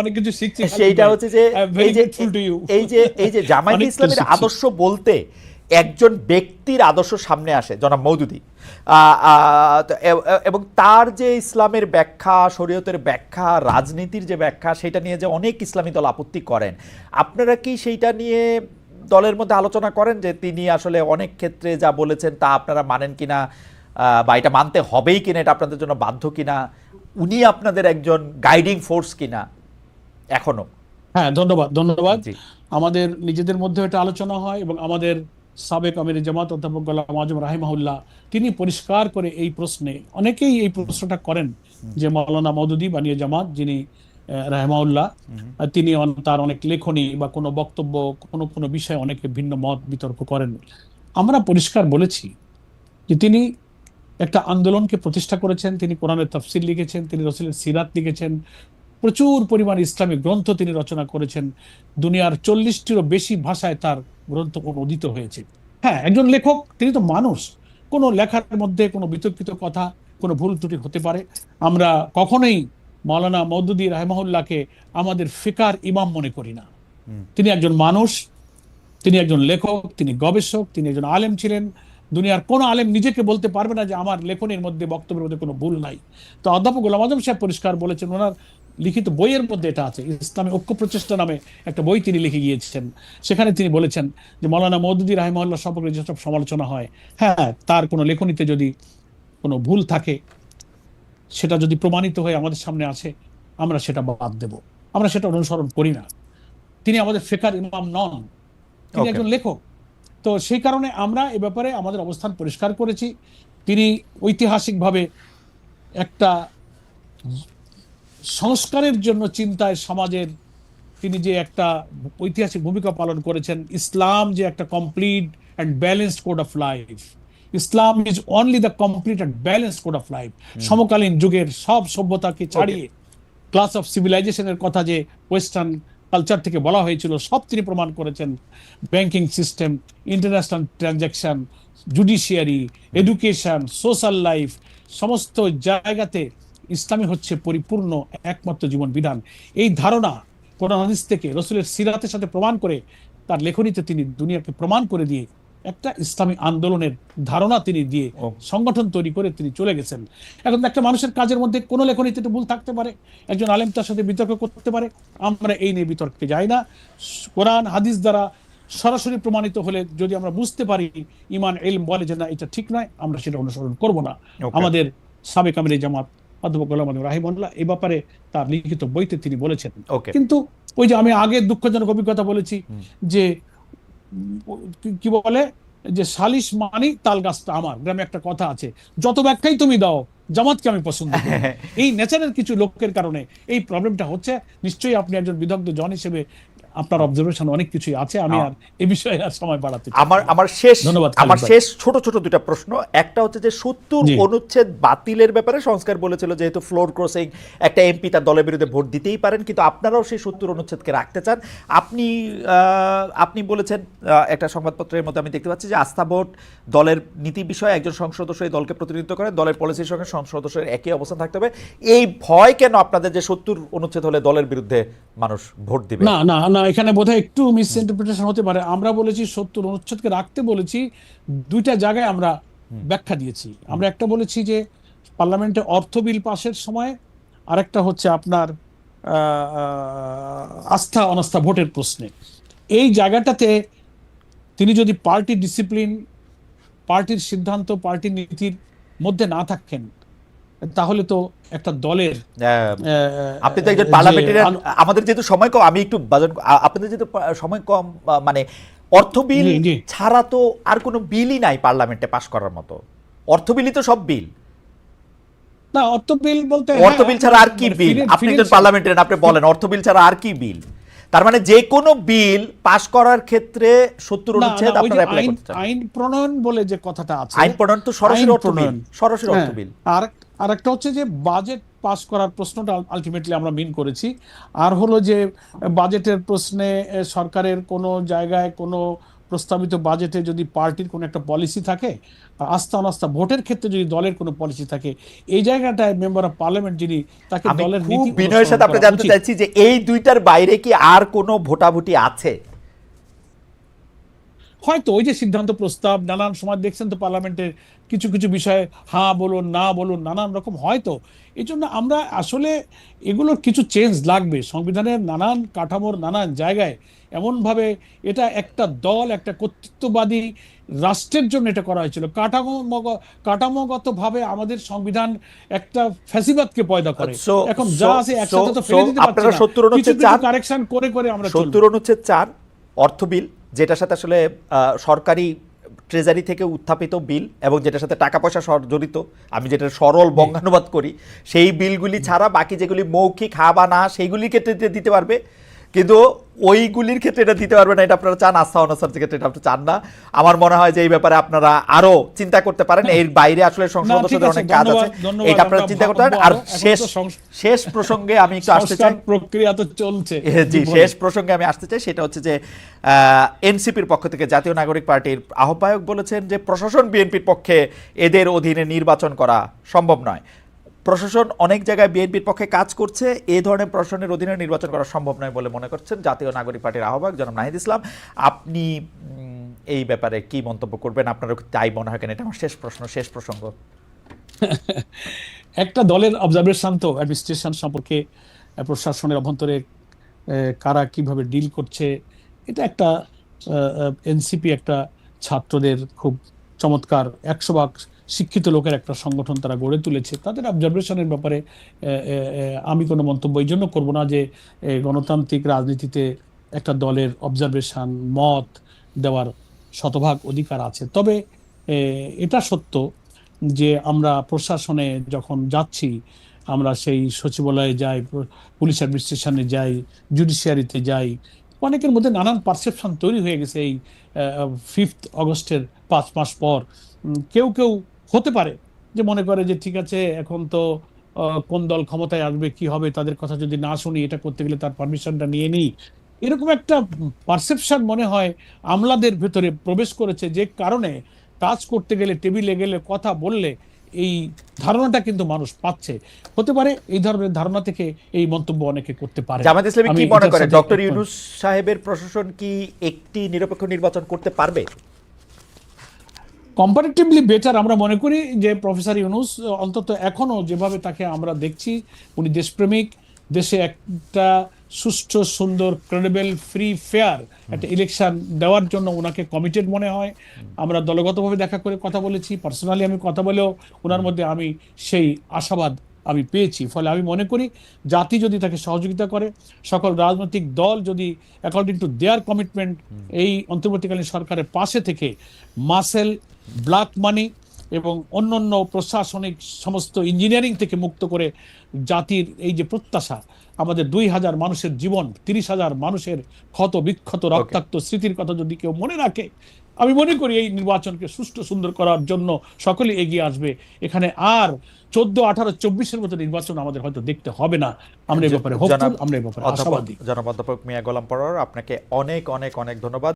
অনেক কিছু শিখছি। সেইটা হচ্ছে যে এই যে জামায়াতে ইসলামের আদর্শ বলতে একজন ব্যক্তির আদর্শ সামনে আসে, জনাব মওদুদী, এবং তার যে ইসলামের ব্যাখ্যা, শরীয়তের ব্যাখ্যা, রাজনীতির যে ব্যাখ্যা, সেটা নিয়ে যে অনেক ইসলামী দল আপত্তি করেন, আপনারা কি সেইটা নিয়ে দলের মধ্যে আলোচনা করেন যে তিনি আসলে অনেক ক্ষেত্রে যা বলেছেন তা আপনারা মানেন কিনা, বা এটা মানতে হবেই কিনা, এটা আপনাদের জন্য বাধ্য কিনা, উনি আপনাদের একজন গাইডিং ফোর্স কিনা এখনো? হ্যাঁ, ধন্যবাদ। আমাদের নিজেদের মধ্যে এটা আলোচনা হয়, এবং আমাদের সাবেক আমির জামাত অধ্যাপক গোলাম আজম রাহিমাহুল্লাহ তিনি পরিষ্কার করে এই প্রশ্নে, অনেকেই এই প্রশ্নটা করেন যে মাওলানা মওদুদী বানিয়ে জামাত যিনি রাহিমাহুল্লাহ, তিনি তার অনেক লেখনী বা কোনো বক্তব্য কোনো বিষয়ে অনেকে ভিন্ন মত বিতর্ক করেন। আমরা পরিষ্কার বলেছি যে তিনি একটা আন্দোলনকে প্রতিষ্ঠা করেছেন, তিনি কোরআনের তাফসীর লিখেছেন, তিনি রাসূলের সিরাত লিখেছেন, প্রচুর পরিমাণ ইসলামিক গ্রন্থ তিনি রচনা করেছেন, দুনিয়ার 40টিরও বেশি ভাষায় তার গ্রন্থ অনুদিত হয়েছে। হ্যাঁ, একজন লেখক, তিনি তো মানুষ, কোনো লেখার মধ্যে কোনো বিতর্কিত কথা, কোনো ভুল ত্রুটি হতে পারে। আমরা কখনোই মাওলানা মওদুদী রাহিমাহুল্লাহকে আমাদের ফিকার ইমাম মনে করি না। তিনি একজন মানুষ, তিনি একজন লেখক, তিনি গবেষক, তিনি একজন আলেম ছিলেন। দুনিয়ার কোন আলেম নিজেকে বলতে পারবে না যে আমার লেখনের মধ্যে, বক্তব্যের মধ্যে কোনো ভুল নাই। তো অধ্যাপক গোলাম আজম সাহেব পরিষ্কার বলেছেন, ওনার লিখিত বইয়ের মধ্যে এটা আছে, ইসলামী ঐক্য প্রচেষ্টা নামে একটা বই তিনি লিখে গিয়েছেন। সেখানে তিনি বলেছেন যে মাওলানা মওদুদী রাহিমাহুল্লাহ সম্পর্কে যেসব সমালোচনা হয়, হ্যাঁ, তার কোনো লেখনীতে যদি কোনো ভুল থাকে, সেটা যদি প্রমাণিত হয়ে আমাদের সামনে আসে, আমরা সেটা বাদ দেব, আমরা সেটা অনুসরণ করি না। তিনি আমাদের ফিকার ইমাম নন, তিনি একজন লেখক। তো সেই কারণে আমরা এ ব্যাপারে আমাদের অবস্থান পরিষ্কার করেছি। তিনি ঐতিহাসিকভাবে একটা সংস্কারের জন্য চিন্তায় সমাজের তিনি যে একটা ঐতিহাসিক ভূমিকা পালন করেছেন, ইসলাম যে একটা complete and balanced code of life, Islam is only the complete and balanced code of life. সমকালীন যুগের সব সভ্যতাকে ছাড়িয়ে ক্লাস অফ সিভিলাইজেশনের কথা যে ওয়েস্টার্ন কালচার থেকে বলা হয়েছিল, সব তিনি প্রমাণ করেছেন। Banking system, international transaction, judiciary, education, social life, সমস্ত জায়গাতে ইসলামী হচ্ছে পরিপূর্ণ একমাত্র জীবন বিধান। এই ধারণা কোরআন হাদিস থেকে, রাসূলের সিরাতের সাথে প্রমাণ করে, তার লেখনীতে তিনি দুনিয়াকে প্রমাণ করে দিয়ে একটা ইসলামী আন্দোলনের ধারণা তিনি দিয়ে সংগঠন তৈরি করে তিনি চলে গেছেন। এখন একটা মানুষের কাজের মধ্যে কোনো লেখনীতে একটু ভুল থাকতে পারে, একজন আলেম তার সাথে বিতর্ক করতে পারে, আমরা এই নিয়ে বিতর্কে যাই না। কোরআন হাদিস দ্বারা সরাসরি প্রমাণিত হলে যদি আমরা বুঝতে পারি, ইমান ইলম বলে যে না এটা ঠিক নয়, আমরা সেটা অনুসরণ করব না। আমাদের সাবেক আমির জামাত অধ্যাপক গোলাম আজম রাহিমাহুল্লাহ এই ব্যাপারে তার লিখিত বইতে তিনি বলেছেন। কিন্তু ওই যে আমি আগে দুঃখজনক অভিজ্ঞতা বলেছি যে কি বলে যে সালিশ মানি তাল গাছটা আমার, গ্রামে একটা কথা আছে, যত ব্যাখ্যাই তুমি দাও জামাতকে আমি পছন্দ করি। এই নেচারের কিছু লোকের কারণে এই প্রবলেমটা হচ্ছে। নিশ্চয়ই আপনি একজন বিদগ্ধ জন হিসেবে আপনার অবজারভেশন অনেক কিছুই আছে, আমি আর এই বিষয়ে আর সময় বাড়াতে চাই না। আমার শেষ ছোট ছোট দুটো প্রশ্ন। একটা হচ্ছে যে 70 অনুচ্ছেদ বাতিলের ব্যাপারে সংস্কার বলেছিল, যেহেতু ফ্লোর ক্রসিং, একটা এমপি তার দলের বিরুদ্ধে ভোট দিতেই পারেন, কিন্তু আপনারাও সেই 70 অনুচ্ছেদকে রাখতে চান। আপনি বলেছেন একটা সংবাদপত্রের মধ্যে আমি দেখতে পাচ্ছি যে আস্থা ভোট দলের নীতি বিষয়ে একজন সংসদ সদস্য এই দলকে প্রতিনিধিত্ব করেন, দলের পলিসির সঙ্গে সংসদ সদস্যের একই অবস্থান থাকতে হবে। এই ভয় কেন আপনাদের যে 70 অনুচ্ছেদ হলে দলের বিরুদ্ধে মানুষ ভোট দিবে? না না না, এখানে বোধহয় একটু মিসইন্টারপ্রিটেশন হতে পারে। আমরা বলেছি 70 অনুচ্ছেদকে রাখতে বলেছি, দুইটা জায়গায় আমরা ব্যাখ্যা দিয়েছি। আমরা একটা বলেছি যে পার্লামেন্টে অর্থ বিল পাশের সময়, আরেকটা হচ্ছে আপনার আস্থা অনাস্থা ভোটের প্রশ্নে। এই জায়গাটাতে তিনি যদি পার্টি ডিসিপ্লিন, পার্টির সিদ্ধান্ত, পার্টির নীতির মধ্যে না থাকেন, তাহলে তো একটা দলের আপনি তো একজন পার্লামেন্টারিয়ান, আমাদের যেহেতু সময় কম, আমি একটু আপনাদের যেহেতু সময় কম, মানে অর্থ বিল ছাড়া তো আর কোনো বিলই নাই পার্লামেন্টে পাশ করার মতো। অর্থ বিলই তো সব বিল না। অর্থ বিল বলতে অর্থ বিল ছাড়া আর কি বিল? আপনি একজন পার্লামেন্টারিয়ান, আপনি বলেন অর্থ বিল ছাড়া আর কি বিল? তার মানে যে কোনো বিল পাশ করার ক্ষেত্রে 70 অনুচ্ছেদ আপনারা অ্যাপ্লাই করতে চান। আইন প্রণয়ন বলে যে কথাটা আছে, আইন প্রণয়ন তো সরাসরি অর্থ বিল, সরাসরি অর্থ বিল। আর একটা হচ্ছে যে বাজেট পাস করার প্রশ্নটা আলটিমেটলি আমরা মিন করেছি। আর হলো যে বাজেটের প্রশ্নে সরকারের কোনো জায়গায় কোনো প্রস্তাবিত বাজেটে যদি পার্টির কোনো একটা পলিসি থাকে, আস্থা অনাস্থা ভোটের ক্ষেত্রে যদি দলের কোনো পলিসি থাকে, এই জায়গাটায় মেম্বার অফ পার্লামেন্ট যিনি, তাকে দলের নীতি বিনয়ের সাথে আপনি জানতে চাইছি যে এই দুইটার বাইরে কি আর কোনো ভোটাভুটি আছে? হয়তো ওই যে সিদ্ধান্ত প্রস্তাব, নানান সময় দেখছেন তো পার্লামেন্টের কিছু কিছু বিষয়ে হ্যাঁ বলুন না বলুন নানান রকম হয়তো। এই জন্য আমরা আসলে এগুলোর কিছু চেঞ্জ লাগবে সংবিধানের নানান কাঠামোর নানান জায়গায় এমনভাবে। এটা একটা দল, একটা কর্তৃত্ববাদী রাষ্ট্রের জন্য এটা করা হয়েছিল। কাঠামোগতভাবে আমাদের সংবিধান একটা ফ্যাসিবাদকে পয়দা করে। এখন যা আছে একসাথে তো ফেলে দিতে পারছি না, কিছু কিছু কারেকশন করে করে আমরা 70 অনুচ্ছেদ 4 অর্থ বিল, যেটার সাথে আসলে সরকারি ট্রেজারি থেকে উত্থাপিত বিল এবং যেটার সাথে টাকা পয়সা জড়িত, আমি যেটা সরল বঙ্গানুবাদ করি, সেই বিলগুলি ছাড়া বাকি যেগুলি মৌখিক হা বা না সেইগুলির ক্ষেত্রে দিতে পারবে, কিন্তু ওইগুলির ক্ষেত্রে এটা দিতে পারবে না। এটা আপনারা চান, আস্থা অনাস্থার ক্ষেত্রে এটা আপনি চান না। আমার মনে হয় যে এই ব্যাপারে আপনারা আরো চিন্তা করতে পারেন। এর বাইরে আসলে সংসদ সদস্যদের অনেক কাজ আছে, এটা আপনারা চিন্তা করতে পারেন। আর শেষ প্রসঙ্গে আমি একটু আসতে চাই, প্রক্রিয়া তো চলছে। জি, শেষ প্রসঙ্গে আমি আসতে চাই, সেটা হচ্ছে যে এনসিপির পক্ষ থেকে জাতীয় নাগরিক পার্টির আহ্বায়ক বলেছেন যে প্রশাসন বিএনপির পক্ষে এদের অধীনে নির্বাচন করা সম্ভব নয়। প্রশাসন অনেক জায়গায় বিএনপির পক্ষে কাজ করছে, এই ধরনের প্রশাসনের অধীনে নির্বাচন করা সম্ভব নয় বলে মনে করছেন জাতীয় নাগরিক পার্টির আহ্বায়ক জনাব নাহিদ ইসলাম। আপনি এই ব্যাপারে কি মন্তব্য করবেন? আপনারও তাই মনে হয় কেন? এটা আমার শেষ প্রসঙ্গ। একটা দলের অবজারভেশন তো অ্যাডমিনিস্ট্রেশন সম্পর্কে, প্রশাসনের অভ্যন্তরে কারা কিভাবে ডিল করছে, এটা একটা এনসিপি একটা ছাত্রদের খুব চমৎকার 100 ভাগ শিক্ষিত লোকের একটা সংগঠন তারা গড়ে তুলেছে। তাদের অবজারভেশনের ব্যাপারে আমি কোনো মন্তব্য এই জন্য করবো না যে গণতান্ত্রিক রাজনীতিতে একটা দলের অবজারভেশন মত দেওয়ার শতভাগ অধিকার আছে। তবে এটা সত্য যে আমরা প্রশাসনে যখন যাচ্ছি, আমরা সেই সচিবালয়ে যাই, পুলিশ অ্যাডমিনিস্ট্রেশনে যাই, জুডিশিয়ারিতে যাই, অনেকের মধ্যে নানান পারসেপশন তৈরি হয়ে গেছে। এই 5 আগস্টের 5 মাস পর কেউ কেউ হতে পারে যে মনে করে যে ঠিক আছে, এখন তো কোন দল ক্ষমতায় আসবে, কি হবে, তাদের কথা যদি না শুনি, এটা করতে গেলে তার পারমিশনটা নিয়ে নিই, এরকম একটা পারসেপশন মনে হয় আমলাদের ভেতরে প্রবেশ করেছে, যে কারণে কাজ করতে গেলে, টেবিলে গেলে, কথা বললে এই ধারণাটা কিন্তু মানুষ পাচ্ছে। হতে পারে এই ধরনের ধারণা থেকে এই মন্তব্য অনেকে করতে পারে। জামায়াত ইসলামী কি মনে করে ডক্টর ইউনূস সাহেবের প্রশাসন কি একটি নিরপেক্ষ নির্বাচন করতে পারবে? কম্পারেটিভলি বেটার আমরা মনে করি যে প্রফেসর ইউনূস অন্তত এখনো যেভাবে তাকে আমরা দেখছি, উনি দেশপ্রেমিক, দেশে একটা সুষ্ঠু সুন্দর ক্রেডিবল ফ্রি ফেয়ার একটা ইলেকশন দেওয়ার জন্য ওনাকে কমিটেড মনে হয়। আমরা দলগতভাবে দেখা করে কথা বলেছি, পার্সোনালি আমি কথা বলেও ওনার মধ্যে আমি সেই আশাবাদ আমি পেয়েছি। ফলে আমি মনে করি জাতি যদি তাকে সহযোগিতা করে, সকল রাজনৈতিক দল যদি অ্যাকর্ডিং টু দেয়ার কমিটমেন্ট এই অন্তর্বর্তীকালীন সরকারের পাশে থেকে মাসেল, ব্ল্যাক মানি এবং অন্যান্য প্রশাসনিক সমস্ত ইঞ্জিনিয়ারিং থেকে মুক্ত করে জাতির এই যে প্রত্যাশা, আমাদের 2000 মানুষের জীবন, 30,000 মানুষের ক্ষত বিক্ষত রক্তাক্ত স্মৃতির কথা যদি কেউ মনে রাখে, আমি মনে করি এই নির্বাচনকে সুষ্ঠু সুন্দর করার জন্য সকলে এগিয়ে আসবে। এখানে আর 14, 18, 24-এর মতো নির্বাচন আমাদের হয়তো দেখতে হবে না। আমরা এই ব্যাপারে হোপফুল, আমরা এই ব্যাপারে আশাবাদী। জনাব অধ্যাপক মিয়া গোলাম পরোয়ার, আপনাকে অনেক অনেক অনেক ধন্যবাদ।